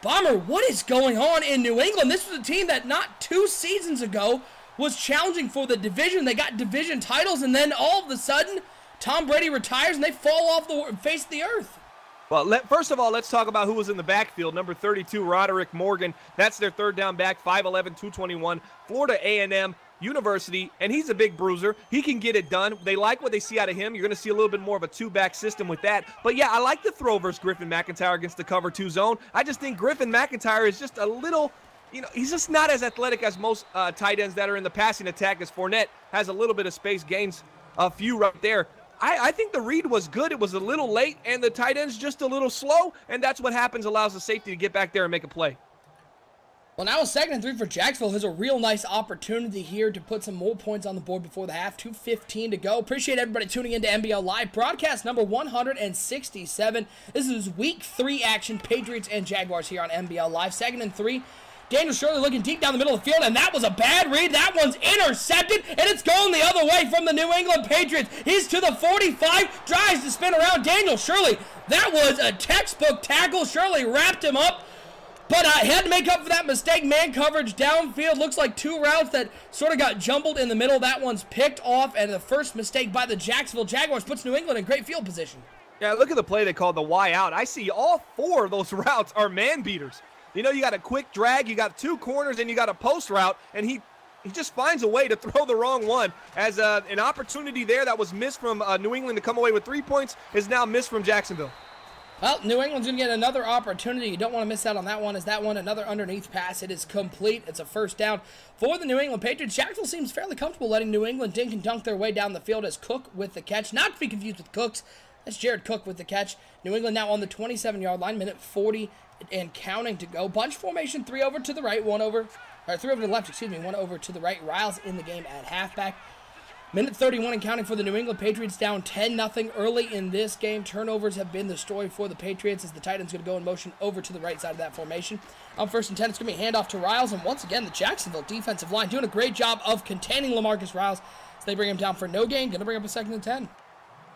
Bomber, what is going on in New England? This was a team that not 2 seasons ago was challenging for the division. They got division titles, and then all of a sudden, Tom Brady retires, and they fall off the face of the earth. Well, first of all, let's talk about who was in the backfield. Number 32, Roderick Morgan. That's their 3rd down back, 5'11", 221, Florida A&M University, and he's a big bruiser. He can get it done. They like what they see out of him. You're going to see a little bit more of a 2-back system with that. But, yeah, I like the throw versus Griffin McIntyre against the cover 2 zone. I just think Griffin McIntyre is just a little, he's just not as athletic as most tight ends that are in the passing attack, as Fournette has a little bit of space, gains a few right there. I think the read was good. It was a little late, and the tight end's just a little slow, and that's what happens, allows the safety to get back there and make a play. Well, now a 2nd and 3 for Jacksonville. Has a real nice opportunity here to put some more points on the board before the half. 2:15 to go. Appreciate everybody tuning into NBL Live. Broadcast number 167. This is Week 3 action. Patriots and Jaguars here on NBL Live. 2nd and 3. Daniel Shirley looking deep down the middle of the field, and that was a bad read. That one's intercepted, and it's going the other way from the New England Patriots. He's to the 45, tries to spin around Daniel Shirley. That was a textbook tackle. Shirley wrapped him up. But he had to make up for that mistake. Man coverage downfield. Looks like two routes that sort of got jumbled in the middle. That one's picked off, and the first mistake by the Jacksonville Jaguars puts New England in great field position. Yeah, look at the play they called the Y out. I see all four of those routes are man beaters. You know, you got a quick drag, you got two corners, and you got a post route, and he just finds a way to throw the wrong one. As an opportunity there that was missed from New England to come away with 3 points is now missed from Jacksonville. Well, New England's going to get another opportunity. You don't want to miss out on that one. Is that one another underneath pass? It is complete. It's a first down for the New England Patriots. Jacksonville seems fairly comfortable letting New England dink and dunk their way down the field as Cook with the catch. Not to be confused with Cooks. That's Jared Cook with the catch. New England now on the 27-yard line, minute 40 and counting to go. Bunch formation, three over to the right, three over to the left, one over to the right. Riles in the game at halfback. Minute 31 and counting for the New England Patriots, down 10-0 early in this game. Turnovers have been the story for the Patriots as the Titans going to go in motion over to the right side of that formation. On first and 10, it's going to be a handoff to Riles, and once again, the Jacksonville defensive line doing a great job of containing LaMarcus Riles as they bring him down for no gain. Going to bring up a 2nd and 10.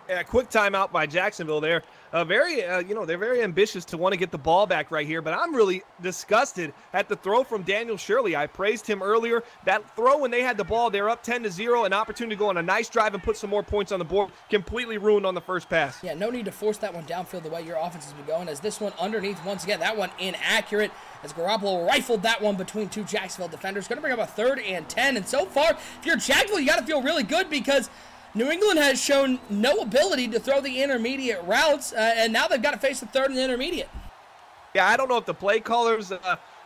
Yeah, quick timeout by Jacksonville there. They're very ambitious to want to get the ball back right here, but I'm really disgusted at the throw from Daniel Shirley. I praised him earlier. That throw when they had the ball, they're up 10-0, an opportunity to go on a nice drive and put some more points on the board, completely ruined on the first pass. Yeah, no need to force that one downfield the way your offense has been going, as this one underneath, once again, that one inaccurate, as Garoppolo rifled that one between two Jacksonville defenders. Going to bring up a 3rd and 10, and so far, if you're Jacksonville, you got to feel really good because New England has shown no ability to throw the intermediate routes, and now they've got to face the 3rd and the intermediate. Yeah, I don't know if the play caller's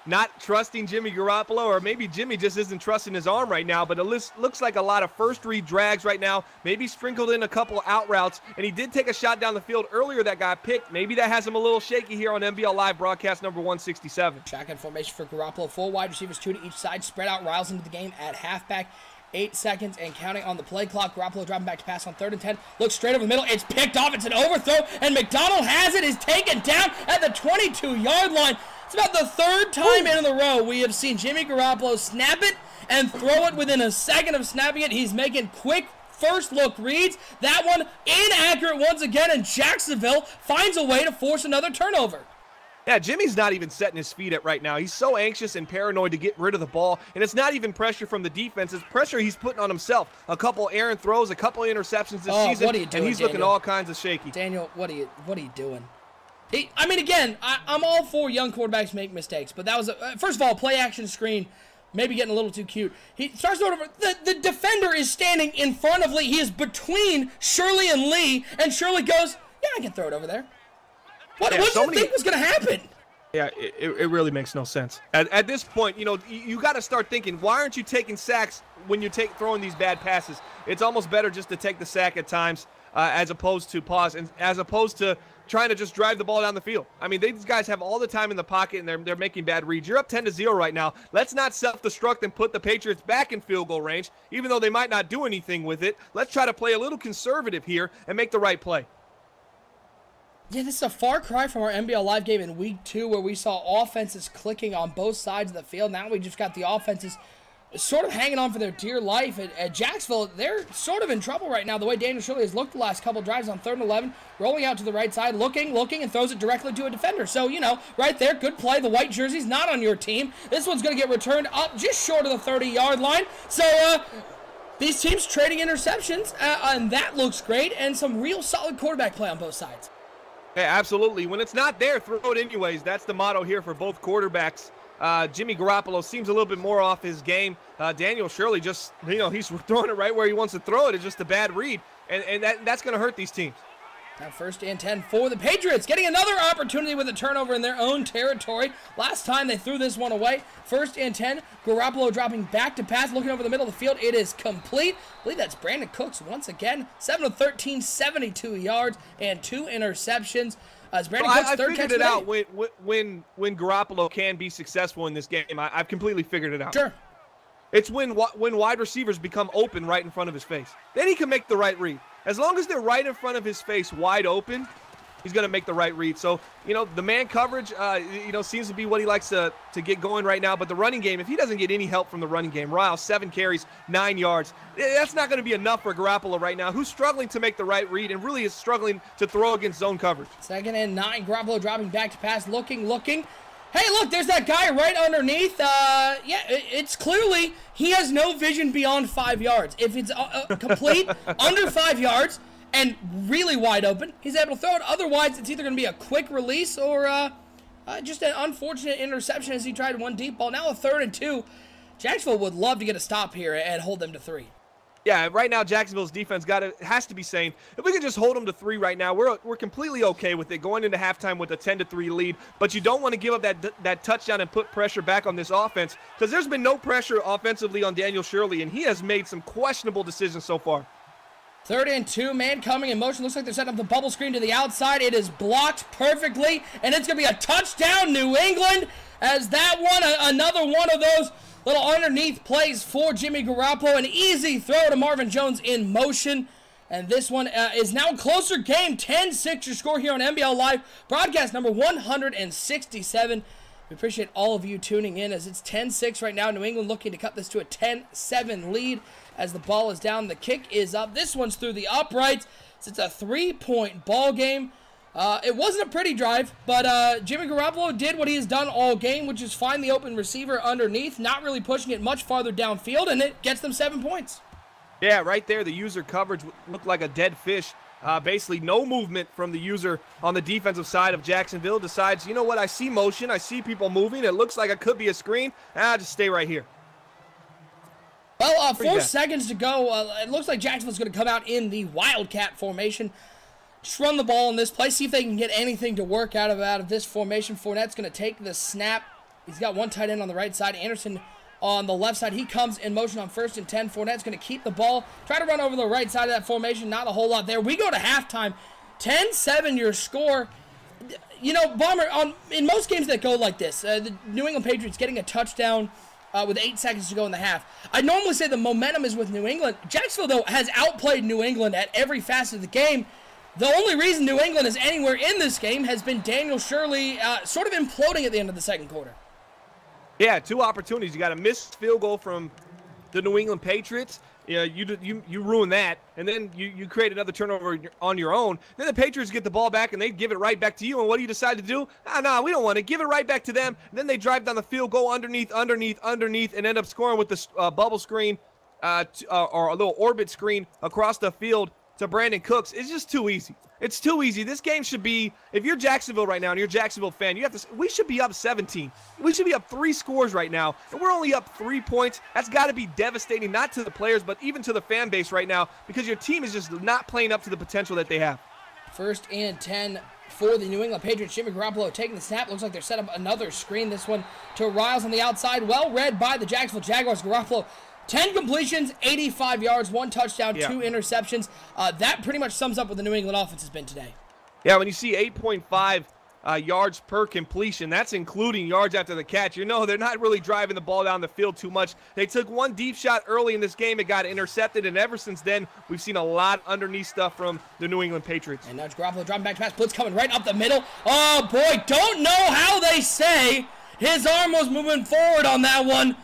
not trusting Jimmy Garoppolo, or maybe Jimmy just isn't trusting his arm right now, but it looks like a lot of first read drags right now, maybe sprinkled in a couple out routes, and he did take a shot down the field earlier that got picked. Maybe that has him a little shaky here on NBL Live broadcast number 167. Shotgun formation for Garoppolo, 4 wide receivers, 2 to each side, spread out Riles into the game at halfback. 8 seconds and counting on the play clock. Garoppolo dropping back to pass on 3rd and 10. Looks straight over the middle. It's picked off. It's an overthrow. And McDonald has it. Is taken down at the 22-yard line. It's about the 3rd time in a row we have seen Jimmy Garoppolo snap it and throw it within a second of snapping it. He's making quick first look reads. That one inaccurate once again. And Jacksonville finds a way to force another turnover. Yeah, Jimmy's not even setting his feet at right now. He's so anxious and paranoid to get rid of the ball, and it's not even pressure from the defense. It's pressure he's putting on himself. A couple errant throws, a couple interceptions this season, what are you doing, and he's looking all kinds of shaky. Daniel, what are you doing? Again, I'm all for young quarterbacks make mistakes, but that was, first of all, play action screen, maybe getting a little too cute. He starts throwing over. The defender is standing in front of Lee. He is between Shirley and Lee, and Shirley goes, yeah, I can throw it over there. What do you think was going to happen? Yeah, it really makes no sense. At this point, you got to start thinking, why aren't you taking sacks when you throwing these bad passes? It's almost better just to take the sack at times as opposed to pause, and as opposed to trying to just drive the ball down the field. I mean, these guys have all the time in the pocket, and they're making bad reads. You're up 10-0 right now. Let's not self-destruct and put the Patriots back in field goal range, even though they might not do anything with it. Let's try to play a little conservative here and make the right play. Yeah, this is a far cry from our NBL Live game in Week 2 where we saw offenses clicking on both sides of the field. Now we just got the offenses sort of hanging on for their dear life. At Jacksonville, they're sort of in trouble right now. The way Daniel Shirley has looked the last couple drives on 3rd and 11, rolling out to the right side, looking, and throws it directly to a defender. So, right there, good play. The white jersey's not on your team. This one's going to get returned up just short of the 30-yard line. So, these teams trading interceptions, and that looks great, and some real solid quarterback play on both sides. Yeah, absolutely. When it's not there, throw it anyways. That's the motto here for both quarterbacks. Jimmy Garoppolo seems a little bit more off his game. Daniel Shirley just, he's throwing it right where he wants to throw it. It's just a bad read, and that's going to hurt these teams. Now 1st and 10 for the Patriots, getting another opportunity with a turnover in their own territory. Last time they threw this one away. 1st and 10, Garoppolo dropping back to pass, looking over the middle of the field. It is complete. I believe that's Brandon Cooks once again. 7 of 13, 72 yards, and 2 interceptions. As Brandon Cooks' I third figured catch it out when Garoppolo can be successful in this game. I've completely figured it out. Sure. It's when wide receivers become open right in front of his face. Then he can make the right read. As long as they're right in front of his face wide open, he's going to make the right read. So, the man coverage, seems to be what he likes to get going right now. But the running game, if he doesn't get any help from the running game, Riles, 7 carries, 9 yards, that's not going to be enough for Garoppolo right now, who's struggling to make the right read and really is struggling to throw against zone coverage. 2nd and 9, Garoppolo dropping back to pass, looking. Hey, look, there's that guy right underneath. Yeah, it's clearly he has no vision beyond 5 yards. If it's complete under 5 yards and really wide open, he's able to throw it. Otherwise, it's either going to be a quick release or just an unfortunate interception as he tried one deep ball. Now a 3rd and 2. Jacksonville would love to get a stop here and hold them to 3. Yeah, right now Jacksonville's defense has to be saying, if we can just hold them to 3 right now, we're completely okay with it going into halftime with a 10-3 lead. But you don't want to give up that touchdown and put pressure back on this offense, because there's been no pressure offensively on Daniel Shirley, and he has made some questionable decisions so far. 3rd and 2, man coming in motion. Looks like they're setting up the bubble screen to the outside. It is blocked perfectly, and it's going to be a touchdown, New England, as that one, another one of those little underneath plays for Jimmy Garoppolo. An easy throw to Marvin Jones in motion. And this one is now a closer game. 10-6 your score here on NBL Live. Broadcast number 167. We appreciate all of you tuning in as it's 10-6 right now. New England looking to cut this to a 10-7 lead as the ball is down. The kick is up. This one's through the uprights. It's a 3-point ball game. It wasn't a pretty drive, but Jimmy Garoppolo did what he has done all game, which is find the open receiver underneath, not really pushing it much farther downfield, and it gets them 7 points. Yeah, right there, the user coverage looked like a dead fish. Basically no movement from the user on the defensive side of Jacksonville. Decides, you know what, I see motion, I see people moving, it looks like it could be a screen. Just stay right here. Well, 4 seconds to go. It looks like Jacksonville's going to come out in the Wildcat formation. Just run the ball in this play, see if they can get anything to work out of this formation. Fournette's going to take the snap. He's got one tight end on the right side. Anderson on the left side. He comes in motion on 1st and 10. Fournette's going to keep the ball. Try to run over the right side of that formation. Not a whole lot there. We go to halftime. 10-7 your score. You know, Bomber, in most games that go like this, the New England Patriots getting a touchdown with 8 seconds to go in the half. I'd normally say the momentum is with New England. Jacksonville, though, has outplayed New England at every facet of the game. The only reason New England is anywhere in this game has been Daniel Shirley sort of imploding at the end of the second quarter. Yeah, 2 opportunities. You got a missed field goal from the New England Patriots. You ruin that, and then you create another turnover on your own. Then the Patriots get the ball back, and they give it right back to you. And what do you decide to do? No, we don't want to. Give it right back to them. And then they drive down the field, go underneath, and end up scoring with this bubble screen or a little orbit screen across the field to Brandon Cooks. It's just too easy. It's too easy. This game should be, if you're Jacksonville right now and you're a Jacksonville fan, we should be up 17. We should be up 3 scores right now, and we're only up 3 points. That's got to be devastating, not to the players, but even to the fan base right now, because your team is just not playing up to the potential that they have. 1st and 10 for the New England Patriots. Jimmy Garoppolo taking the snap. Looks like they're set up another screen. This one to Riles on the outside. Well read by the Jacksonville Jaguars. Garoppolo, 10 completions, 85 yards, 1 touchdown, 2 interceptions. That pretty much sums up what the New England offense has been today. Yeah, when you see 8.5 yards per completion, that's including yards after the catch. You know they're not really driving the ball down the field too much. They took 1 deep shot early in this game. It got intercepted, and ever since then, we've seen a lot of underneath stuff from the New England Patriots. And now it's Garoppolo dropping back to pass. Blitz coming right up the middle. Oh, boy, don't know how they say his arm was moving forward on that one.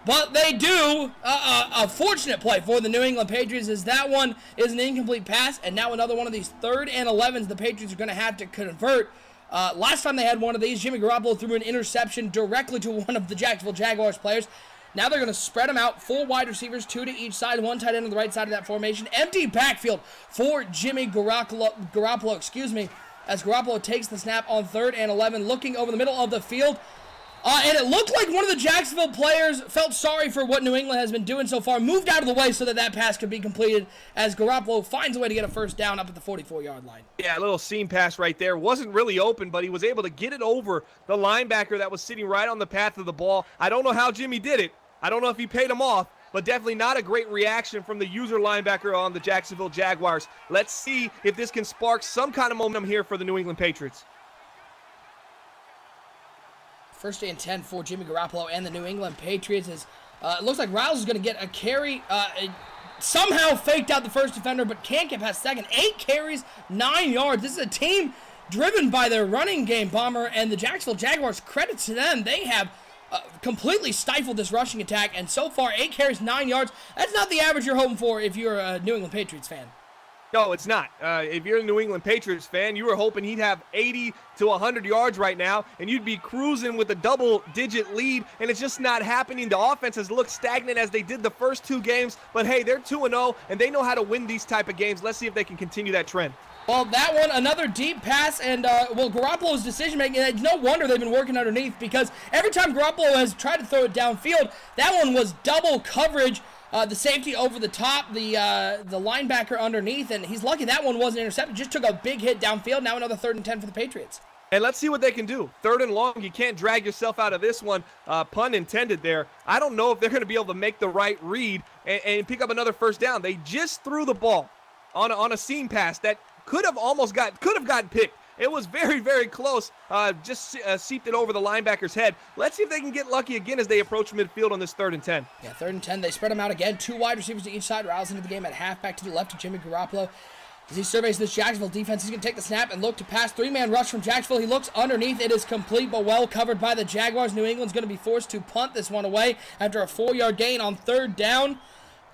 But they do. A fortunate play for the New England Patriots as that one is an incomplete pass. And now another one of these 3rd and 11s the Patriots are going to have to convert. Last time they had one of these, Jimmy Garoppolo threw an interception directly to one of the Jacksonville Jaguars players. Now they're going to spread them out. 4 wide receivers, 2 to each side, 1 tight end on the right side of that formation. Empty backfield for Jimmy Garoppolo, as Garoppolo takes the snap on 3rd and 11, looking over the middle of the field. And it looked like one of the Jacksonville players felt sorry for what New England has been doing so far, moved out of the way so that pass could be completed as Garoppolo finds a way to get a 1st down up at the 44-yard line. Yeah, a little seam pass right there. Wasn't really open, but he was able to get it over the linebacker that was sitting right on the path of the ball. I don't know how Jimmy did it. I don't know if he paid him off, but definitely not a great reaction from the user linebacker on the Jacksonville Jaguars. Let's see if this can spark some kind of momentum here for the New England Patriots. 1st and 10 for Jimmy Garoppolo and the New England Patriots. It looks like Riles is going to get a carry. Somehow faked out the first defender, but can't get past second. 8 carries, 9 yards. This is a team driven by their running game, Bomber, and the Jacksonville Jaguars, credit to them. They have completely stifled this rushing attack, and so far, 8 carries, 9 yards. That's not the average you're hoping for if you're a New England Patriots fan. No, it's not. If you're a New England Patriots fan, you were hoping he'd have 80 to 100 yards right now, and you'd be cruising with a double-digit lead, and it's just not happening. The offense has looked stagnant as they did the first 2 games, but hey, they're 2-0, and they know how to win these type of games. Let's see if they can continue that trend. Well, that one, another deep pass, and, Garoppolo's decision-making, and no wonder they've been working underneath, because every time Garoppolo has tried to throw it downfield, that one was double coverage. The safety over the top, the linebacker underneath, and he's lucky that one wasn't intercepted. Just took a big hit downfield. Now another 3rd and 10 for the Patriots. And let's see what they can do. 3rd and long, you can't drag yourself out of this one. Pun intended there. I don't know if they're going to be able to make the right read and pick up another 1st down. They just threw the ball on a seam pass that could have gotten picked. It was very, very close. Just seeped it over the linebacker's head. Let's see if they can get lucky again as they approach midfield on this 3rd and 10. Yeah, 3rd and 10. They spread them out again. 2 wide receivers to each side. Rouse into the game at halfback to the left of Jimmy Garoppolo. As he surveys this Jacksonville defense, he's going to take the snap and look to pass. 3-man rush from Jacksonville. He looks underneath. It is complete, but well covered by the Jaguars. New England's going to be forced to punt this one away after a 4-yard gain on 3rd down.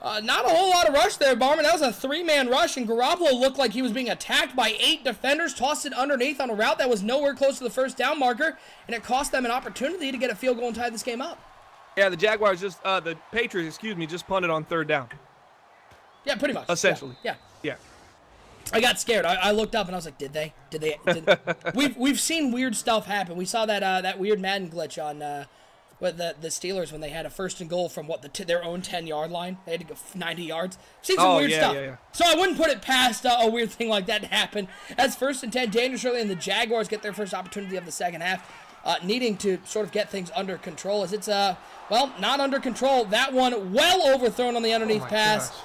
Not a whole lot of rush there, Barman. That was a 3-man rush, and Garoppolo looked like he was being attacked by 8 defenders, tossed it underneath on a route that was nowhere close to the 1st down marker, and it cost them an opportunity to get a field goal and tie this game up. Yeah, the Patriots, just punted on 3rd down. Yeah, pretty much. Essentially. Yeah. Yeah. I got scared. I looked up and I was like, did they? We've seen weird stuff happen. We saw that weird Madden glitch on with the Steelers when they had a 1st and goal from their own 10-yard line. They had to go 90 yards. Seen some weird stuff. Yeah. So I wouldn't put it past a weird thing like that to happen. As 1st and 10, Daniel Shirley and the Jaguars get their first opportunity of the 2nd half, needing to sort of get things under control. As it's not under control. That one well overthrown on the underneath pass. Gosh.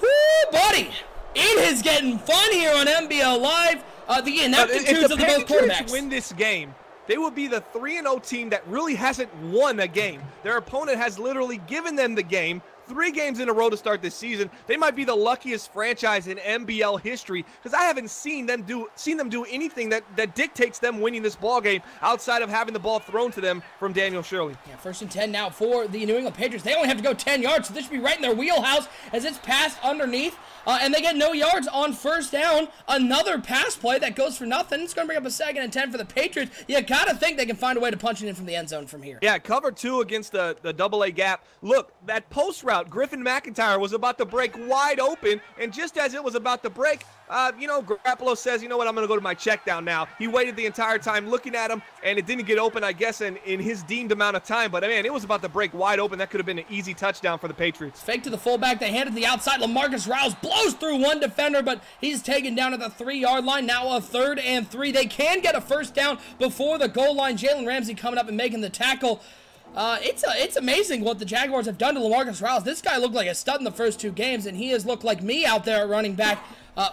Woo, buddy! It is getting fun here on NBL Live. The ineptitudes of the both quarterbacks. If the win this game, they will be the 3-0 team that really hasn't won a game. Their opponent has literally given them the game 3 games in a row to start this season. They might be the luckiest franchise in NBL history because I haven't seen them do anything that dictates them winning this ball game outside of having the ball thrown to them from Daniel Shirley. Yeah, 1st and 10 now for the New England Patriots. They only have to go 10 yards, so this should be right in their wheelhouse as it's passed underneath. And they get no yards on 1st down. Another pass play that goes for nothing. It's going to bring up a 2nd and 10 for the Patriots. You got to think they can find a way to punch it in from the end zone from here. Yeah, cover 2 against the AA gap. Look, that post route, Griffin McIntyre was about to break wide open, and just as it was about to break, Garoppolo says, you know what, I'm going to go to my check down now. He waited the entire time looking at him, and it didn't get open, I guess, in his deemed amount of time. But, man, it was about to break wide open. That could have been an easy touchdown for the Patriots. Fake to the fullback. They handed the outside. LaMarcus Rouse blows through one defender, but he's taken down at the 3-yard line. Now a 3rd and 3. They can get a 1st down before the goal line. Jalen Ramsey coming up and making the tackle. It's amazing what the Jaguars have done to LaMarcus Rouse. This guy looked like a stud in the first 2 games, and he has looked like me out there at running back.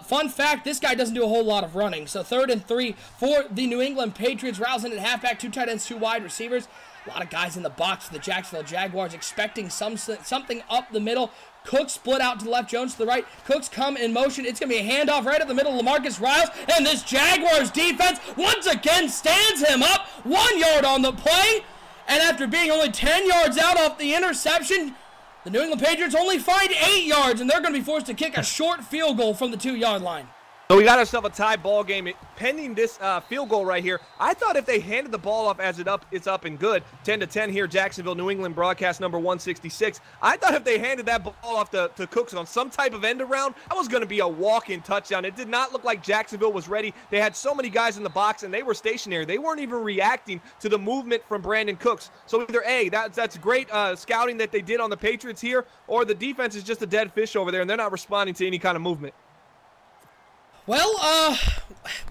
Fun fact, this guy doesn't do a whole lot of running. So 3rd and 3 for the New England Patriots. Rouse in at halfback, 2 tight ends, 2 wide receivers. A lot of guys in the box for the Jacksonville Jaguars expecting something up the middle. Cooks split out to the left, Jones to the right. Cooks come in motion. It's going to be a handoff right at the middle. LaMarcus Rouse, and this Jaguars defense once again stands him up. 1 yard on the play. And after being only 10 yards out off the interception, the New England Patriots only find 8 yards, and they're going to be forced to kick a short field goal from the 2-yard line. So we got ourselves a tie ball game pending this field goal right here. I thought if they handed the ball off as it's up and good, 10-10 here, Jacksonville, New England broadcast number 166. I thought if they handed that ball off to Cooks on some type of end around, that was going to be a walk-in touchdown. It did not look like Jacksonville was ready. They had so many guys in the box, and they were stationary. They weren't even reacting to the movement from Brandon Cooks. So either A, that's great scouting that they did on the Patriots here, or the defense is just a dead fish over there, and they're not responding to any kind of movement. Well,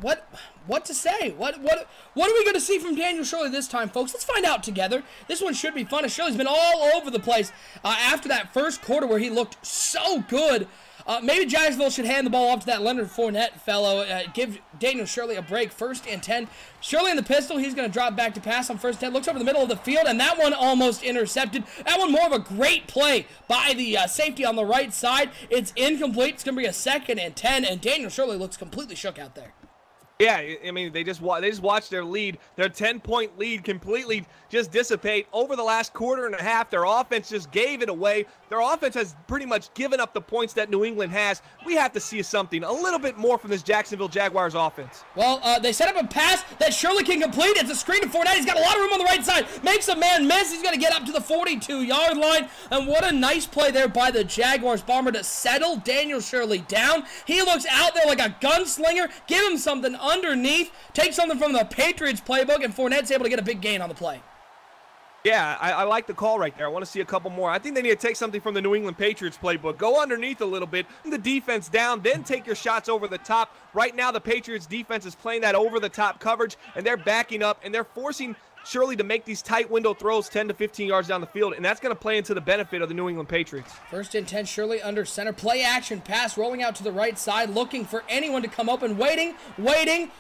what to say? What are we going to see from Daniel Shirley this time, folks? Let's find out together. This one should be fun. Shirley's been all over the place after that first quarter where he looked so good. Maybe Jacksonville should hand the ball off to that Leonard Fournette fellow. Give Daniel Shirley a break. 1st and 10. Shirley in the pistol. He's going to drop back to pass on 1st and 10. Looks over the middle of the field, and that one almost intercepted. That one more of a great play by the safety on the right side. It's incomplete. It's going to be a 2nd and 10, and Daniel Shirley looks completely shook out there. Yeah, I mean, they just watched their lead, their 10-point lead completely just dissipate over the last quarter and a half. Their offense just gave it away. Their offense has pretty much given up the points that New England has. We have to see something a little bit more from this Jacksonville Jaguars offense. Well, they set up a pass that Shirley can complete. It's a screen to Fournette. He's got a lot of room on the right side. Makes a man miss. He's going to get up to the 42-yard line. And what a nice play there by the Jaguars bomber to settle Daniel Shirley down. He looks out there like a gunslinger. Give him something underneath. Take something from the Patriots playbook, and Fournette's able to get a big gain on the play. Yeah, I like the call right there. I want to see a couple more. I think they need to take something from the New England Patriots playbook. Go underneath a little bit, the defense down, then take your shots over the top. Right now, the Patriots defense is playing that over-the-top coverage, and they're backing up, and they're forcing Shirley to make these tight window throws 10 to 15 yards down the field, and that's going to play into the benefit of the New England Patriots. First and 10, Shirley under center. Play action pass, rolling out to the right side, looking for anyone to come open, waiting, and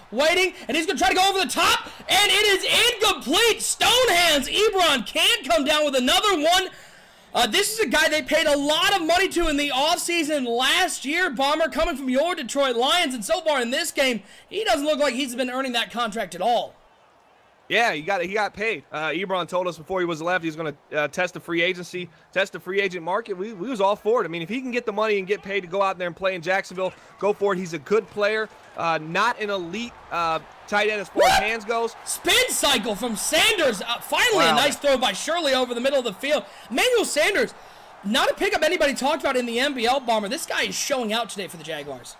he's going to try to go over the top, and it is incomplete. Stone hands. Ebron can't come down with another one. This is a guy they paid a lot of money to in the offseason last year, Bomber, coming from your Detroit Lions, and so far in this game, he doesn't look like he's been earning that contract at all. Yeah, he got paid. Ebron told us before he was left he was going to test the free agency, test the free agent market. We was all for it. I mean, if he can get the money and get paid to go out there and play in Jacksonville, go for it. He's a good player, not an elite tight end as far as hands goes. Spin cycle from Sanders. Finally, wow. A nice throw by Shirley over the middle of the field. Emmanuel Sanders, not a pickup anybody talked about in the NBL, Bomber. This guy is showing out today for the Jaguars.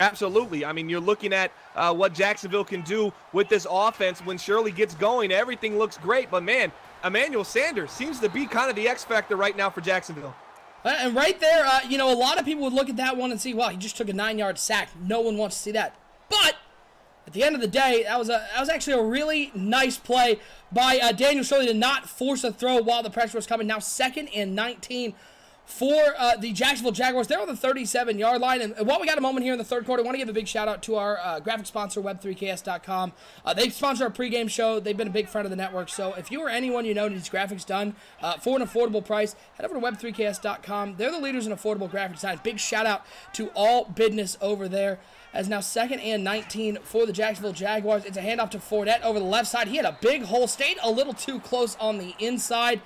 Absolutely. I mean, you're looking at what Jacksonville can do with this offense. When Shirley gets going, everything looks great. But, man, Emmanuel Sanders seems to be kind of the X factor right now for Jacksonville. And right there, a lot of people would look at that one and see, wow, he just took a 9-yard sack. No one wants to see that. But at the end of the day, that was actually a really nice play by Daniel Shirley to not force a throw while the pressure was coming. Now 2nd and 19 for the Jacksonville Jaguars. They're on the 37-yard line. And while we got a moment here in the third quarter, I want to give a big shout-out to our graphic sponsor, web3ks.com. They sponsor our pregame show. They've been a big friend of the network. So if you or anyone you know needs graphics done for an affordable price, head over to web3ks.com. They're the leaders in affordable graphic design. Big shout-out to all business over there. As now 2nd and 19 for the Jacksonville Jaguars. It's a handoff to Fournette over the left side. He had a big hole, stayed a little too close on the inside.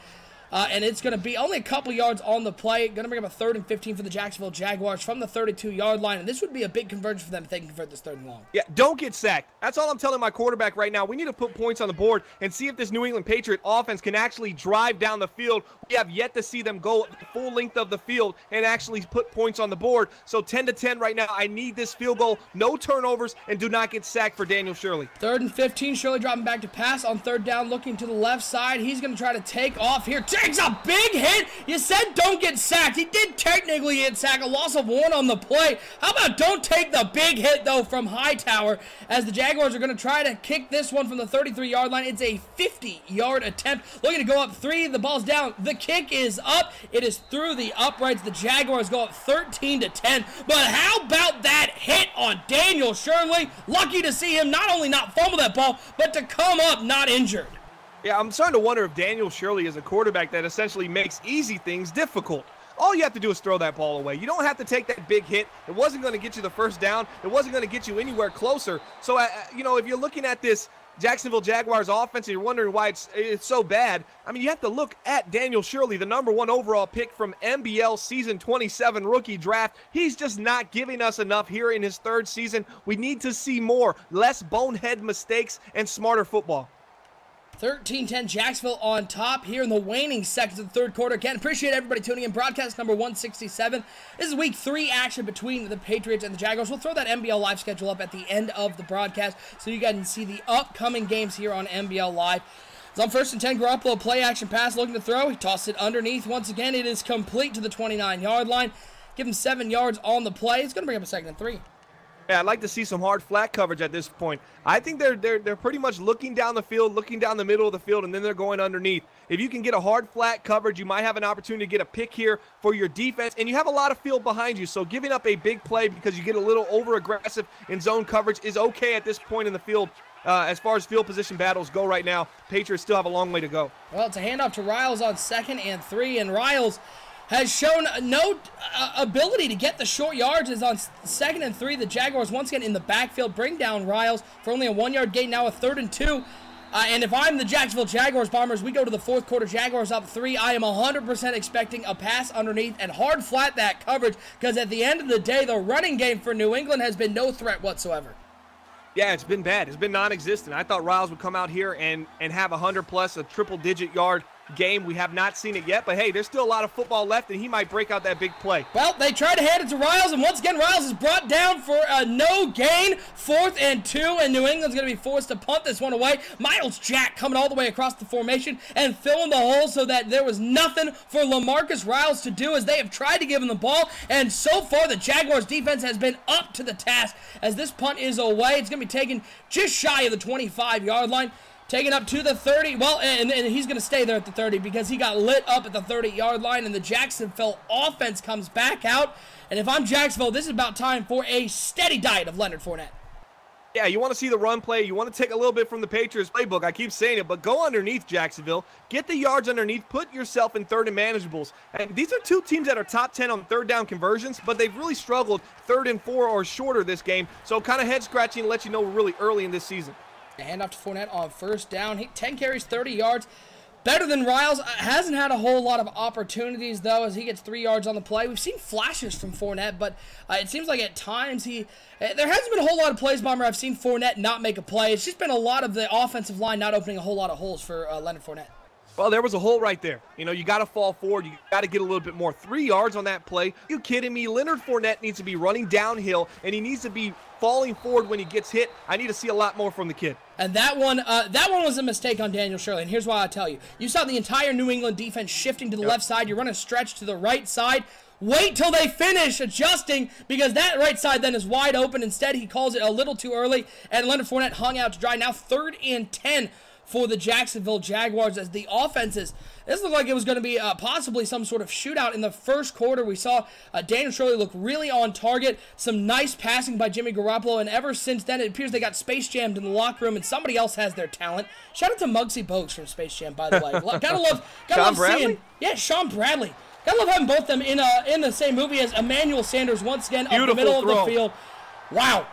And it's going to be only a couple yards on the play. Going to bring up a 3rd and 15 for the Jacksonville Jaguars from the 32-yard line. And this would be a big conversion for them if they can convert this 3rd and long. Yeah, don't get sacked. That's all I'm telling my quarterback right now. We need to put points on the board and see if this New England Patriot offense can actually drive down the field. We have yet to see them go the full length of the field and actually put points on the board. So 10-10 right now. I need this field goal. No turnovers, and do not get sacked for Daniel Shirley. 3rd and 15. Shirley dropping back to pass on 3rd down, looking to the left side. He's going to try to take off here. Takes a big hit. You said don't get sacked. He did technically get sacked. A loss of 1 on the play. How about don't take the big hit, though, from Hightower, as the Jaguars are going to try to kick this one from the 33-yard line. It's a 50-yard attempt. Looking to go up 3. The ball's down. The kick is up. It is through the uprights. The Jaguars go up 13-10. But how about that hit on Daniel Shirley? Lucky to see him not only not fumble that ball, but to come up not injured. Yeah, I'm starting to wonder if Daniel Shirley is a quarterback that essentially makes easy things difficult. All you have to do is throw that ball away. You don't have to take that big hit. It wasn't going to get you the first down. It wasn't going to get you anywhere closer. So, if you're looking at this Jacksonville Jaguars offense and you're wondering why it's so bad, I mean, you have to look at Daniel Shirley, the #1 overall pick from NBL Season 27 rookie draft. He's just not giving us enough here in his 3rd season. We need to see more, less bonehead mistakes, and smarter football. 13-10 Jacksonville on top here in the waning seconds of the 3rd quarter. Again, appreciate everybody tuning in. Broadcast number 167. This is week 3 action between the Patriots and the Jaguars. We'll throw that NBL Live schedule up at the end of the broadcast so you guys can see the upcoming games here on NBL Live. It's on 1st and 10. Garoppolo play action pass looking to throw. He tossed it underneath. Once again, it is complete to the 29-yard line. Give him 7 yards on the play. It's going to bring up a 2nd and 3. Yeah, I'd like to see some hard flat coverage at this point. I think they're pretty much looking down the field, looking down the middle of the field, and then they're going underneath. If you can get a hard flat coverage, you might have an opportunity to get a pick here for your defense, and you have a lot of field behind you. So giving up a big play because you get a little over-aggressive in zone coverage is okay at this point in the field. As far as field position battles go right now, Patriots still have a long way to go. Well, it's a handoff to Riles on 2nd and 3, and Riles has shown no ability to get the short yards. Is on 2nd and 3. The Jaguars once again in the backfield bring down Riles for only a 1-yard gain. Now a 3rd and 2. And if I'm the Jacksonville Jaguars, Bombers, we go to the 4th quarter. Jaguars up 3. I am 100% expecting a pass underneath and hard flat that coverage, because at the end of the day, the running game for New England has been no threat whatsoever. Yeah, it's been bad. It's been non-existent. I thought Riles would come out here and have 100+ a triple-digit yard game. We have not seen it yet, but hey, there's still a lot of football left, and he might break out that big play. Well, they tried to hand it to Riles, and once again, Riles is brought down for a no gain. 4th and 2, and New England's going to be forced to punt this one away. Miles Jack coming all the way across the formation and filling the hole so that there was nothing for LaMarcus Riles to do as they have tried to give him the ball, and so far the Jaguars defense has been up to the task as this punt is away. It's going to be taken just shy of the 25-yard line. Taken up to the 30. Well, and he's going to stay there at the 30 because he got lit up at the 30-yard line, and the Jacksonville offense comes back out. And if I'm Jacksonville, this is about time for a steady diet of Leonard Fournette. Yeah, you want to see the run play. You want to take a little bit from the Patriots playbook. I keep saying it, but go underneath, Jacksonville. Get the yards underneath. Put yourself in 3rd and manageables. And these are two teams that are top 10 on 3rd down conversions, but they've really struggled 3rd and 4 or shorter this game. So kind of head-scratching to let you know we're really early in this season. Hand off to Fournette on 1st down. 10 carries, 30 yards. Better than Riles. Hasn't had a whole lot of opportunities, though, as he gets 3 yards on the play. We've seen flashes from Fournette, but it seems like at times there hasn't been a whole lot of plays, Bomber. I've seen Fournette not make a play. It's just been a lot of the offensive line not opening a whole lot of holes for Leonard Fournette. Well, there was a hole right there. You know, you got to fall forward. You got to get a little bit more. 3 yards on that play. You kidding me? Leonard Fournette needs to be running downhill, and he needs to be falling forward when he gets hit. I need to see a lot more from the kid. And that one was a mistake on Daniel Shirley, and here's why I tell you. You saw the entire New England defense shifting to the left side. You're running a stretch to the right side. Wait till they finish adjusting, because that right side then is wide open. Instead, he calls it a little too early, and Leonard Fournette hung out to dry. Now 3rd and 10 for the Jacksonville Jaguars as the offenses. This looked like it was going to be possibly some sort of shootout in the 1st quarter. We saw Daniel Shirley look really on target. Some nice passing by Jimmy Garoppolo, and ever since then, it appears they got Space Jammed in the locker room, and somebody else has their talent. Shout out to Muggsy Bogues from Space Jam, by the way. gotta love seeing, yeah, Sean Bradley. Gotta love having both of them in the same movie as Emmanuel Sanders once again up the middle of the field. Wow.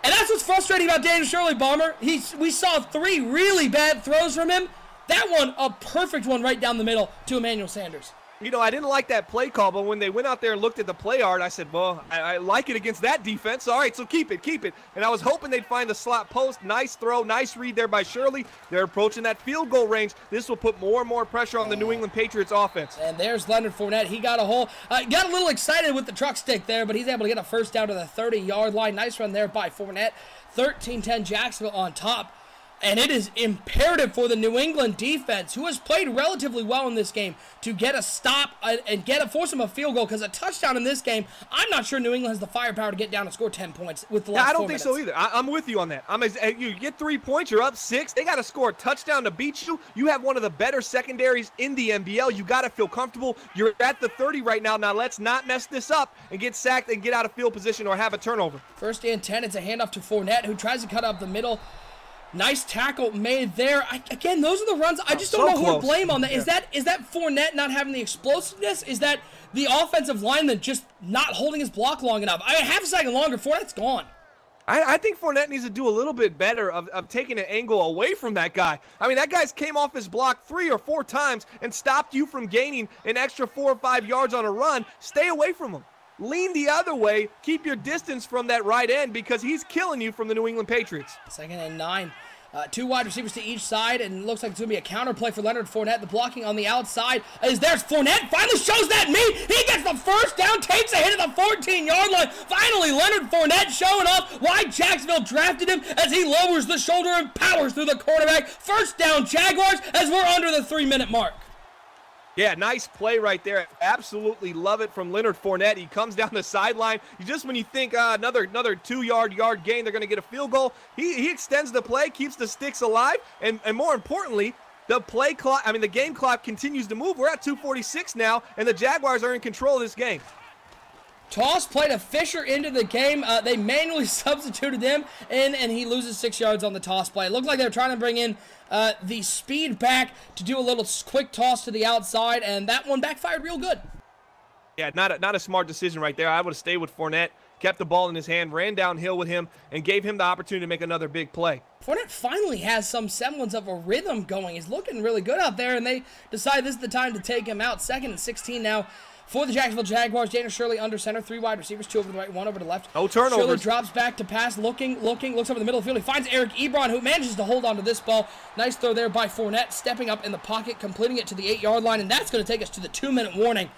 And that's what's frustrating about Daniel Shirley, Bomber. We saw 3 really bad throws from him. That one, a perfect one right down the middle to Emmanuel Sanders. You know, I didn't like that play call, but when they went out there and looked at the play art, I said, well, I like it against that defense. All right, so keep it. And I was hoping they'd find the slot post. Nice throw, nice read there by Shirley. They're approaching that field goal range. This will put more and more pressure on the New England Patriots offense. And there's Leonard Fournette. He got a hole. Got a little excited with the truck stick there, but he's able to get a 1st down to the 30-yard line. Nice run there by Fournette. 13-10 Jacksonville on top. And it is imperative for the New England defense, who has played relatively well in this game, to get a stop and force them a field goal, because a touchdown in this game, I'm not sure New England has the firepower to get down and score 10 points with the last 4 minutes. I don't think so either. I'm with you on that. You get 3 points, you're up 6. They got to score a touchdown to beat you. You have one of the better secondaries in the NBL. You got to feel comfortable. You're at the 30 right now. Now let's not mess this up and get sacked and get out of field position or have a turnover. 1st and 10. It's a handoff to Fournette, who tries to cut up the middle. Nice tackle made there. Again, those are the runs. I just don't know who to blame on that. Yeah. Is that Fournette not having the explosiveness? Is that the offensive lineman just not holding his block long enough? I mean, half a second longer, Fournette's gone. I think Fournette needs to do a little bit better of taking an angle away from that guy. I mean, that guy's came off his block 3 or 4 times and stopped you from gaining an extra 4 or 5 yards on a run. Stay away from him. Lean the other way. Keep your distance from that right end, because he's killing you from the New England Patriots. 2nd and 9. 2 wide receivers to each side, and it looks like it's going to be a counter play for Leonard Fournette. The blocking on the outside is there's Fournette. Finally shows that meat. He gets the 1st down, takes a hit at the 14-yard line. Finally, Leonard Fournette showing off why Jacksonville drafted him, as he lowers the shoulder and powers through the quarterback. 1st down Jaguars as we're under the 3-minute mark. Yeah, nice play right there. Absolutely love it from Leonard Fournette. He comes down the sideline. Just when you think another 2-yard gain, they're going to get a field goal, he extends the play, keeps the sticks alive, and more importantly, the game clock continues to move. We're at 2:46 now, and the Jaguars are in control of this game. Toss play to Fisher into the game. They manually substituted him in, and he loses 6 yards on the toss play. It looked like they were trying to bring in the speed back to do a little quick toss to the outside, and that one backfired real good. Yeah, not a smart decision right there. I would have stayed with Fournette, kept the ball in his hand, ran downhill with him, and gave him the opportunity to make another big play. Fournette finally has some semblance of a rhythm going. He's looking really good out there, and they decide this is the time to take him out. 2nd and 16 now for the Jacksonville Jaguars. Dana Shirley under center, 3 wide receivers, 2 over the right, 1 over the left. No turnovers. Shirley drops back to pass, looks over the middle of the field. He finds Eric Ebron, who manages to hold on to this ball. Nice throw there by Fournette, stepping up in the pocket, completing it to the 8-yard line, and that's going to take us to the 2-minute warning.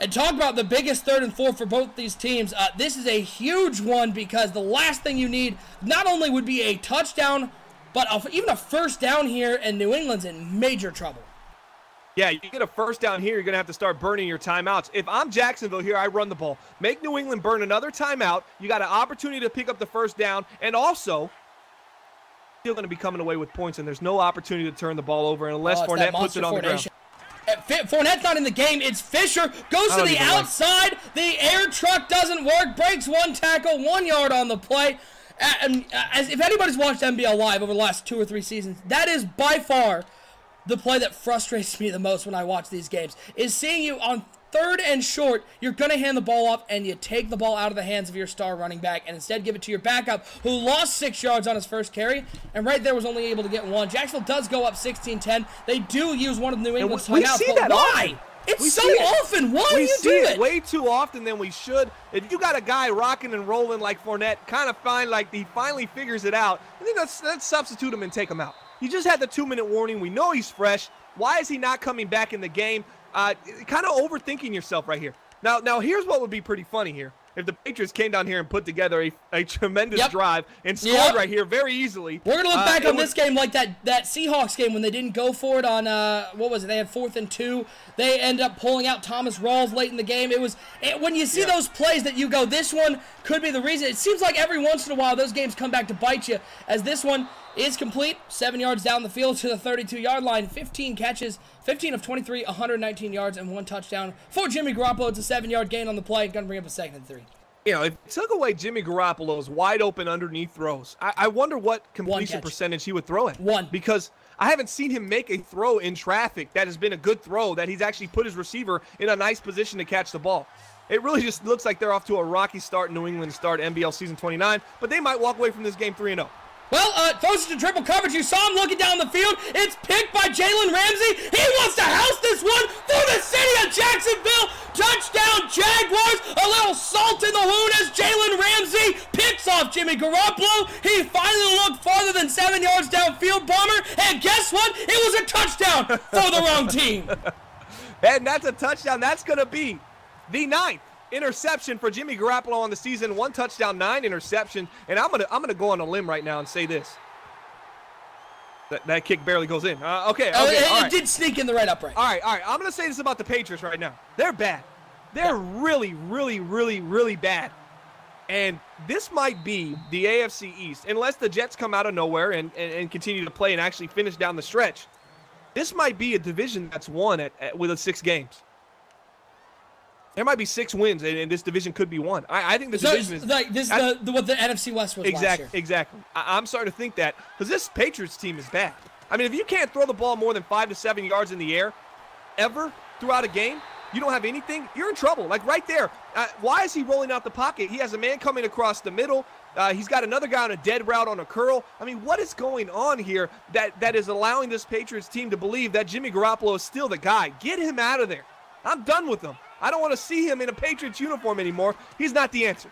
And talk about the biggest 3rd and 4 for both these teams. This is a huge one because the last thing you need not only would be a touchdown, but even a first down here, and New England's in major trouble. Yeah, you get a first down here, you're going to have to start burning your timeouts. If I'm Jacksonville here, I run the ball. Make New England burn another timeout. You got an opportunity to pick up the first down, and also still going to be coming away with points, and there's no opportunity to turn the ball over unless Fournette puts it on the ground. Fournette's not in the game. It's Fisher. Goes to the outside. The air truck doesn't work. Breaks 1 tackle, 1 yard on the play. As if anybody's watched NBL Live over the last 2 or 3 seasons, that is by far the play that frustrates me the most when I watch these games, is seeing you on 3rd and short, you're going to hand the ball off, and you take the ball out of the hands of your star running back and instead give it to your backup, who lost 6 yards on his first carry, and right there was only able to get 1. Jacksonville does go up 16-10. They do use one of New England's timeouts, but why? It's so often. Why do you do it? We see it way too often than we should. If you got a guy rocking and rolling like Fournette, kind of find like he finally figures it out, I think let's substitute him and take him out. He just had the 2-minute warning. We know he's fresh. Why is he not coming back in the game? Kind of overthinking yourself right here. Now here's what would be pretty funny here. If the Patriots came down here and put together a tremendous drive and scored right here very easily. We're going to look back on this game like that Seahawks game when they didn't go for it on, what was it? They had 4th and 2. They end up pulling out Thomas Rawls late in the game. When you see those plays that you go, this one could be the reason. It seems like every once in a while those games come back to bite you, as this one is complete. 7 yards down the field to the 32-yard line. 15 catches, 15 of 23, 119 yards, and 1 touchdown for Jimmy Garoppolo. It's a 7-yard gain on the play. Going to bring up a 2nd and 3. You know, if it took away Jimmy Garoppolo's wide open underneath throws, I wonder what completion percentage he would throw at. 1. Because I haven't seen him make a throw in traffic that has been a good throw, that he's actually put his receiver in a nice position to catch the ball. It really just looks like they're off to a rocky start. New England start NBL season 29, but they might walk away from this game 3-0. Well, throws it to triple coverage. You saw him looking down the field. It's picked by Jalen Ramsey. He wants to house this one for the city of Jacksonville. Touchdown, Jaguars. A little salt in the wound as Jalen Ramsey picks off Jimmy Garoppolo. He finally looked farther than 7 yards downfield, Bomber. And guess what? It was a touchdown for the wrong team. And that's a touchdown. That's going to be the 9th interception for Jimmy Garoppolo on the season. 1 touchdown, 9 interceptions. And I'm gonna go on a limb right now and say this. That kick barely goes in. Okay. It did sneak in the right upright. All right. I'm gonna say this about the Patriots right now. They're bad. They're really, really, really, really bad. And this might be the AFC East, unless the Jets come out of nowhere and continue to play and actually finish down the stretch. This might be a division that's won with 6 games. There might be 6 wins, and this division could be won. I think the division is like this. What the NFC West was last year. Exactly. I'm starting to think that because this Patriots team is bad. I mean, if you can't throw the ball more than 5 to 7 yards in the air ever throughout a game, you don't have anything. You're in trouble. Like right there. Why is he rolling out the pocket? He has a man coming across the middle. He's got another guy on a dead route on a curl. I mean, what is going on here that is allowing this Patriots team to believe that Jimmy Garoppolo is still the guy? Get him out of there. I'm done with him. I don't want to see him in a Patriots uniform anymore. He's not the answer.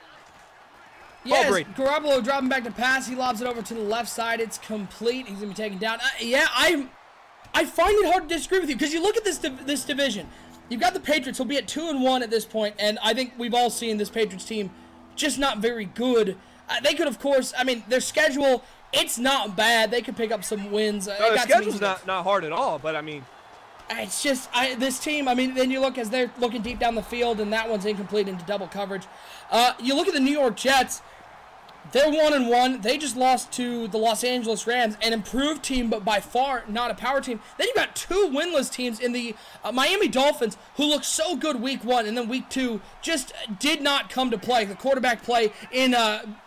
Yes, Garoppolo dropping back to pass. He lobs it over to the left side. It's complete. He's going to be taken down. I find it hard to disagree with you because you look at this division. You've got the Patriots who'll be at 2-1 at this point, and I think we've all seen this Patriots team just not very good. They could, of course, I mean, their schedule, it's not bad. They could pick up some wins. The schedule's not hard at all, but I mean, it's just this team. I mean, then you look as they're looking deep down the field, and that one's incomplete into double coverage. You look at the New York Jets. They're 1-1. They just lost to the Los Angeles Rams, an improved team, but by far not a power team. Then you've got 2 winless teams in the Miami Dolphins, who looked so good week 1, and then week 2 just did not come to play. The quarterback play in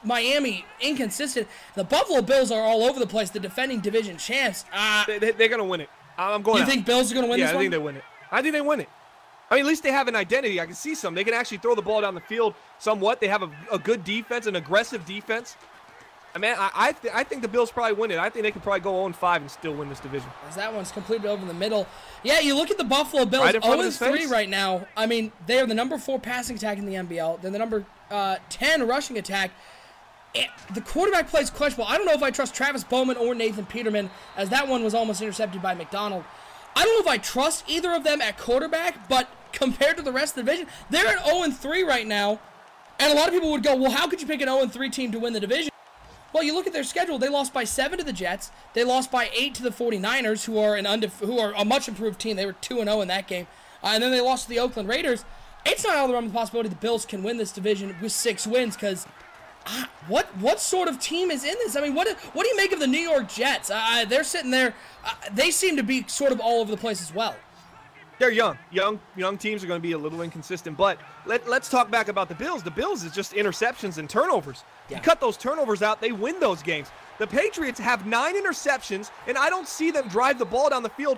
Miami, inconsistent. The Buffalo Bills are all over the place, the defending division champs. they're going to win it. I'm going. You think Bills are going to win this one? I think they win it. I think they win it. I mean, at least they have an identity. I can see some. They can actually throw the ball down the field somewhat. They have a good defense, an aggressive defense. I mean, I think the Bills probably win it. I think they could probably go 0-5 and still win this division. As that one's completed over the middle. Yeah, you look at the Buffalo Bills, Right in front of his 0-3 face. right now. I mean, they are the number 4 passing attack in the NBL. They're the number 10 rushing attack. The quarterback play is questionable. I don't know if I trust Travis Bowman or Nathan Peterman, as that one was almost intercepted by McDonald. I don't know if I trust either of them at quarterback, but compared to the rest of the division, they're at 0-3 right now. And a lot of people would go, well, how could you pick an 0-3 team to win the division? Well, you look at their schedule. They lost by 7 to the Jets. They lost by 8 to the 49ers, who are a much improved team. They were 2-0 in that game. And then they lost to the Oakland Raiders. It's not out of the realm of the possibility the Bills can win this division with 6 wins, because what sort of team is in this? I mean, what do you make of the New York Jets? They're sitting there. They seem to be sort of all over the place as well. They're young. Young teams are going to be a little inconsistent. But let's talk back about the Bills. The Bills is just interceptions and turnovers. Yeah. You cut those turnovers out, they win those games. The Patriots have 9 interceptions, and I don't see them drive the ball down the field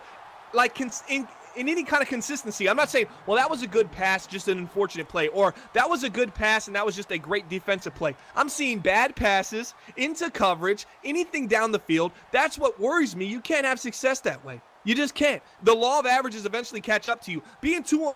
like in any kind of consistency. I'm not saying, well, that was a good pass, just an unfortunate play, or that was a good pass and that was just a great defensive play. I'm seeing bad passes into coverage, anything down the field. That's what worries me. You can't have success that way. You just can't. The law of averages eventually catch up to you. Being 2-1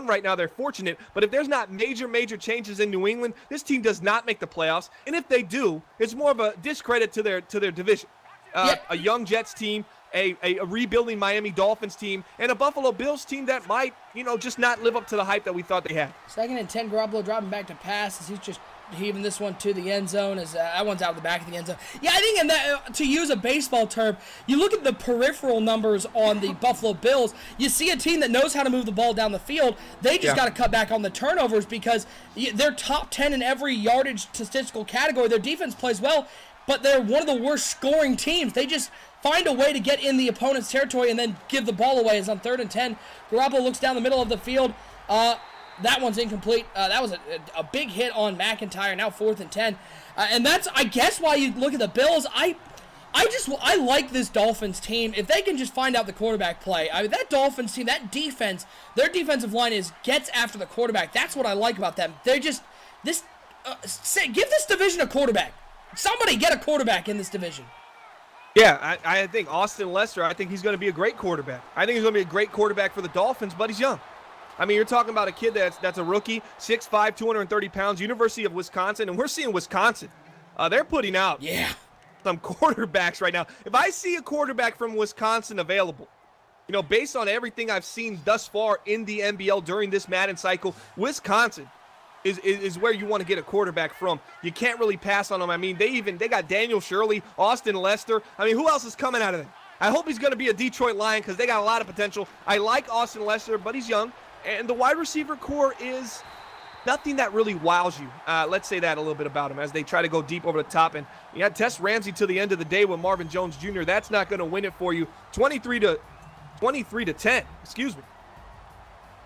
right now, they're fortunate, but if there's not major changes in New England, this team does not make the playoffs. And if they do, it's more of a discredit to their division. A young Jets team, a rebuilding Miami Dolphins team, and a Buffalo Bills team that might, just not live up to the hype that we thought they had. 2nd and 10, Garoppolo dropping back to pass as he's just heaving this one to the end zone, as that one's out of the back of the end zone. Yeah, I think in that, to use a baseball term, you look at the peripheral numbers on the Buffalo Bills, you see a team that knows how to move the ball down the field. They just got to cut back on the turnovers, because they're top 10 in every yardage statistical category. Their defense plays well, but they're one of the worst scoring teams. They just find a way to get in the opponent's territory and then give the ball away. As on 3rd and 10, Garoppolo looks down the middle of the field. That one's incomplete. That was a big hit on McIntyre. Now 4th and 10. And that's, I guess, why you look at the Bills. I like this Dolphins team. If they can just find out the quarterback play. That Dolphins team, that defense, their defensive line gets after the quarterback. That's what I like about them. They're just, give this division a quarterback. Somebody get a quarterback in this division. Yeah, I think Austin Lester, I think he's going to be a great quarterback. I think he's going to be a great quarterback for the Dolphins, but he's young. I mean, you're talking about a kid that's a rookie, 6'5", 230 pounds, University of Wisconsin, and we're seeing Wisconsin. They're putting out some quarterbacks right now. If I see a quarterback from Wisconsin available, based on everything I've seen thus far in the NBL during this Madden cycle, Wisconsin is where you want to get a quarterback from. You can't really pass on them. I mean, they got Daniel Shirley, Austin Lester. I mean, who else is coming out of there? I hope he's going to be a Detroit Lion, because they got a lot of potential. I like Austin Lester, but he's young. And the wide receiver core is nothing that really wows you. Let's say that a little bit about him as they try to go deep over the top. And you had Tess Ramsey to the end of the day with Marvin Jones Jr. That's not going to win it for you. 23 to 10. Excuse me.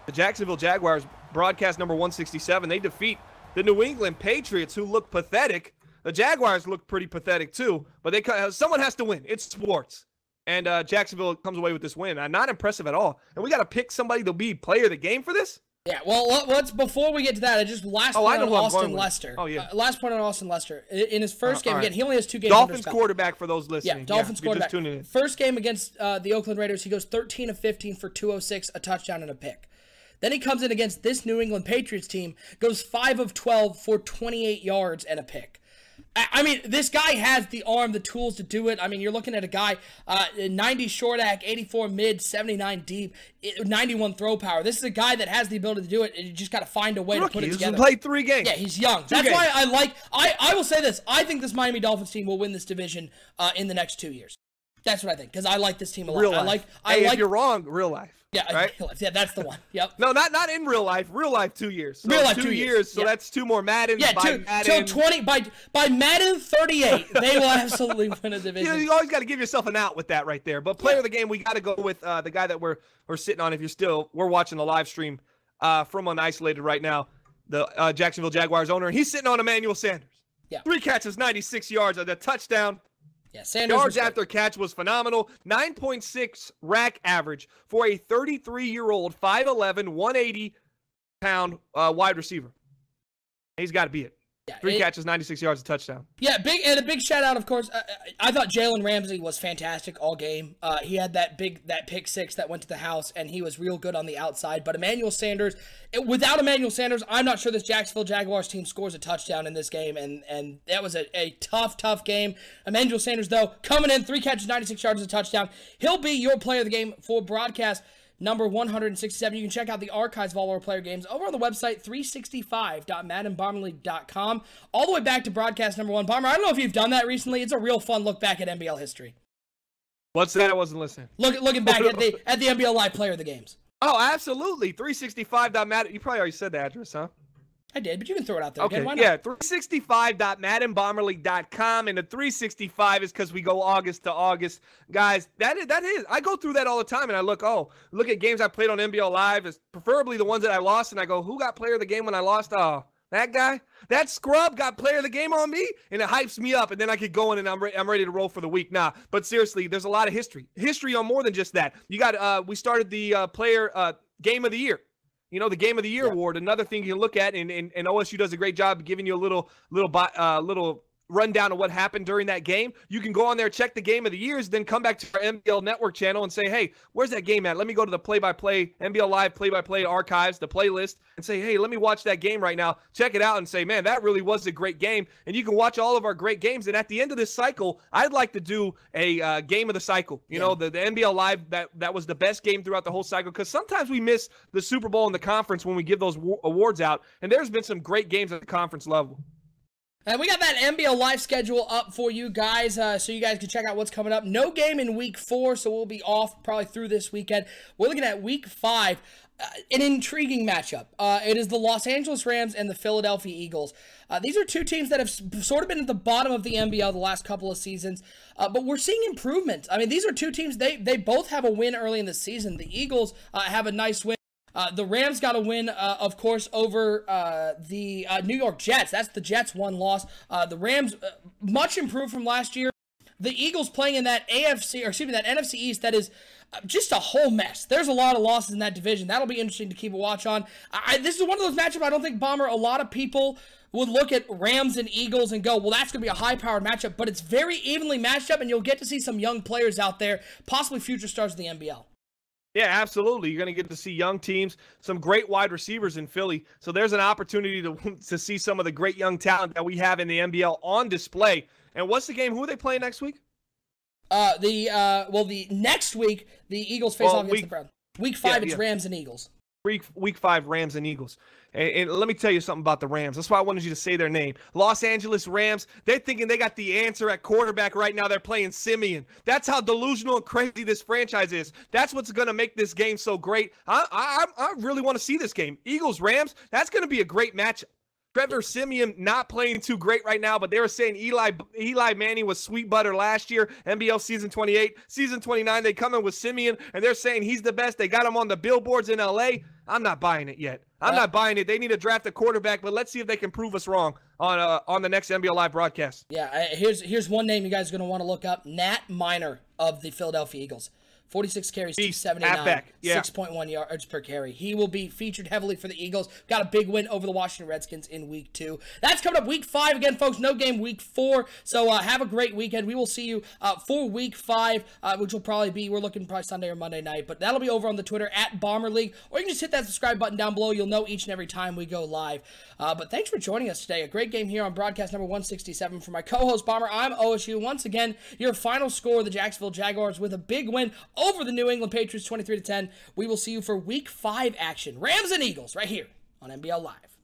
The Jacksonville Jaguars, broadcast number 167, they defeat the New England Patriots, who look pathetic. The Jaguars look pretty pathetic too, but someone has to win. It's sports. And Jacksonville comes away with this win. Not impressive at all. And we got to pick somebody to be player of the game for this? Yeah, well, let's before we get to that, last point on Austin Lester. Oh, yeah. Last point on Austin Lester. In his first game, again, he only has 2 games. Dolphins quarterback for those listening. Yeah, Dolphins quarterback. Just tuning in. First game against the Oakland Raiders, he goes 13 of 15 for 206, a touchdown and a pick. Then he comes in against this New England Patriots team, goes 5 of 12 for 28 yards and a pick. I mean, this guy has the arm, the tools to do it. I mean, you're looking at a guy, 90 short ack, 84 mid, 79 deep, 91 throw power. This is a guy that has the ability to do it, and you just got to find a way to put it together. He's played 3 games. Yeah, he's young. That's why I will say this. I think this Miami Dolphins team will win this division in the next 2 years. That's what I think, because I like this team a lot. Real life. If you're wrong, real life. Yeah, right? Yeah, that's the one. Yep. No, not in real life. Real life, 2 years. So real life, 2 years. So that's 2 more Maddens. Yeah, till 20 by Madden 38, they will absolutely win a division. You always got to give yourself an out with that right there. But player of the game, we got to go with the guy that we're sitting on. If we're watching the live stream from Unisolated right now, the Jacksonville Jaguars owner, and he's sitting on Emmanuel Sanders. Yeah. 3 catches, 96 yards, a touchdown. Yeah, Sanders yards after catch was phenomenal. 9.6 rack average for a 33-year-old, 5'11", 180-pound wide receiver. He's got to be it. Yeah, 3 catches, 96 yards, a touchdown. Yeah, a big shout out, of course. I thought Jalen Ramsey was fantastic all game. He had that pick six that went to the house, and he was real good on the outside. But Emmanuel Sanders, without Emmanuel Sanders, I'm not sure this Jacksonville Jaguars team scores a touchdown in this game, and that was a tough game. Emmanuel Sanders, though, coming in, 3 catches, 96 yards, a touchdown. He'll be your player of the game for broadcast number 167. You can check out the archives of all our player games over on the website 365.maddenbomberleague.com. All the way back to broadcast number 1. Bomber, I don't know if you've done that recently. It's a real fun look back at NBL history. What's that? I wasn't listening. Looking back at the NBL Live player of the games. Oh, absolutely. 365.madden. You probably already said the address, huh? I did, but you can throw it out there okay, again. Why not? Yeah, 365.maddenbomberleague.com, and the 365 is because we go August to August. Guys, that is. I go through that all the time, and I look at games I played on NBL Live, as preferably the ones that I lost, and I go, who got player of the game when I lost? Oh, that guy? That scrub got player of the game on me? And it hypes me up, and then I get going, and I'm ready to roll for the week. Nah, but seriously, there's a lot of history. History on more than just that. You got, we started the player game of the year. You know, the Game of the Year award, another thing you can look at, and OSU does a great job giving you a little rundown of what happened during that game. You can go on there, check the Game of the Years, then come back to our NBL Network channel and say, hey, where's that game at? Let me go to the play-by-play, NBL Live play-by-play archives, the playlist, and say, hey, let me watch that game right now. Check it out and say, man, that really was a great game. And you can watch all of our great games. And at the end of this cycle, I'd like to do a game of the cycle. You know, the NBL Live, that was the best game throughout the whole cycle, because sometimes we miss the Super Bowl and the conference when we give those awards out. And there's been some great games at the conference level. And we got that NBL Live schedule up for you guys, so you guys can check out what's coming up. No game in Week 4, so we'll be off probably through this weekend. We're looking at Week 5, an intriguing matchup. It is the Los Angeles Rams and the Philadelphia Eagles. These are two teams that have sort of been at the bottom of the NBL the last couple of seasons, but we're seeing improvement. I mean, these are two teams, they both have a win early in the season. The Eagles have a nice win. The Rams got a win, of course, over the New York Jets. That's the Jets' one loss. The Rams, much improved from last year. The Eagles playing in that NFC East that is just a whole mess. There's a lot of losses in that division. That'll be interesting to keep a watch on. This is one of those matchups I don't think, Bomber, a lot of people would look at Rams and Eagles and go, well, that's going to be a high-powered matchup, but it's very evenly matched up, and you'll get to see some young players out there, possibly future stars of the NBL. Yeah, absolutely. You're going to get to see young teams, some great wide receivers in Philly. So there's an opportunity to see some of the great young talent that we have in the NBL on display. And what's the game? Who are they playing next week? The next week, the Eagles face off against the Browns. Week 5, it's Rams and Eagles. Week 5, Rams and Eagles. And let me tell you something about the Rams. That's why I wanted you to say their name. Los Angeles Rams, they're thinking they got the answer at quarterback right now. They're playing Simeon. That's how delusional and crazy this franchise is. That's what's going to make this game so great. I really want to see this game. Eagles, Rams, that's going to be a great matchup. Trevor Simeon not playing too great right now, but they were saying Eli Manning was sweet butter last year, NBL season 28. Season 29, they come in with Simeon, and they're saying he's the best. They got him on the billboards in L.A. I'm not buying it yet. I'm not buying it. They need to draft a quarterback, but let's see if they can prove us wrong on the next NBL Live broadcast. Yeah, here's one name you guys are going to want to look up. Nat Minor of the Philadelphia Eagles. 46 carries, 279, 6.1 yards per carry. He will be featured heavily for the Eagles. Got a big win over the Washington Redskins in Week 2. That's coming up Week 5. Again, folks, no game Week 4. So have a great weekend. We will see you for Week 5, which will probably be, we're looking probably Sunday or Monday night. But that'll be over on the Twitter at Bomber League. Or you can just hit that subscribe button down below. You'll know each and every time we go live. But thanks for joining us today. A great game here on broadcast number 167. For my co-host, Bomber, I'm OSU. Once again, your final score, the Jacksonville Jaguars with a big win over the New England Patriots, 23-10. We will see you for Week 5 action. Rams and Eagles right here on NBL Live.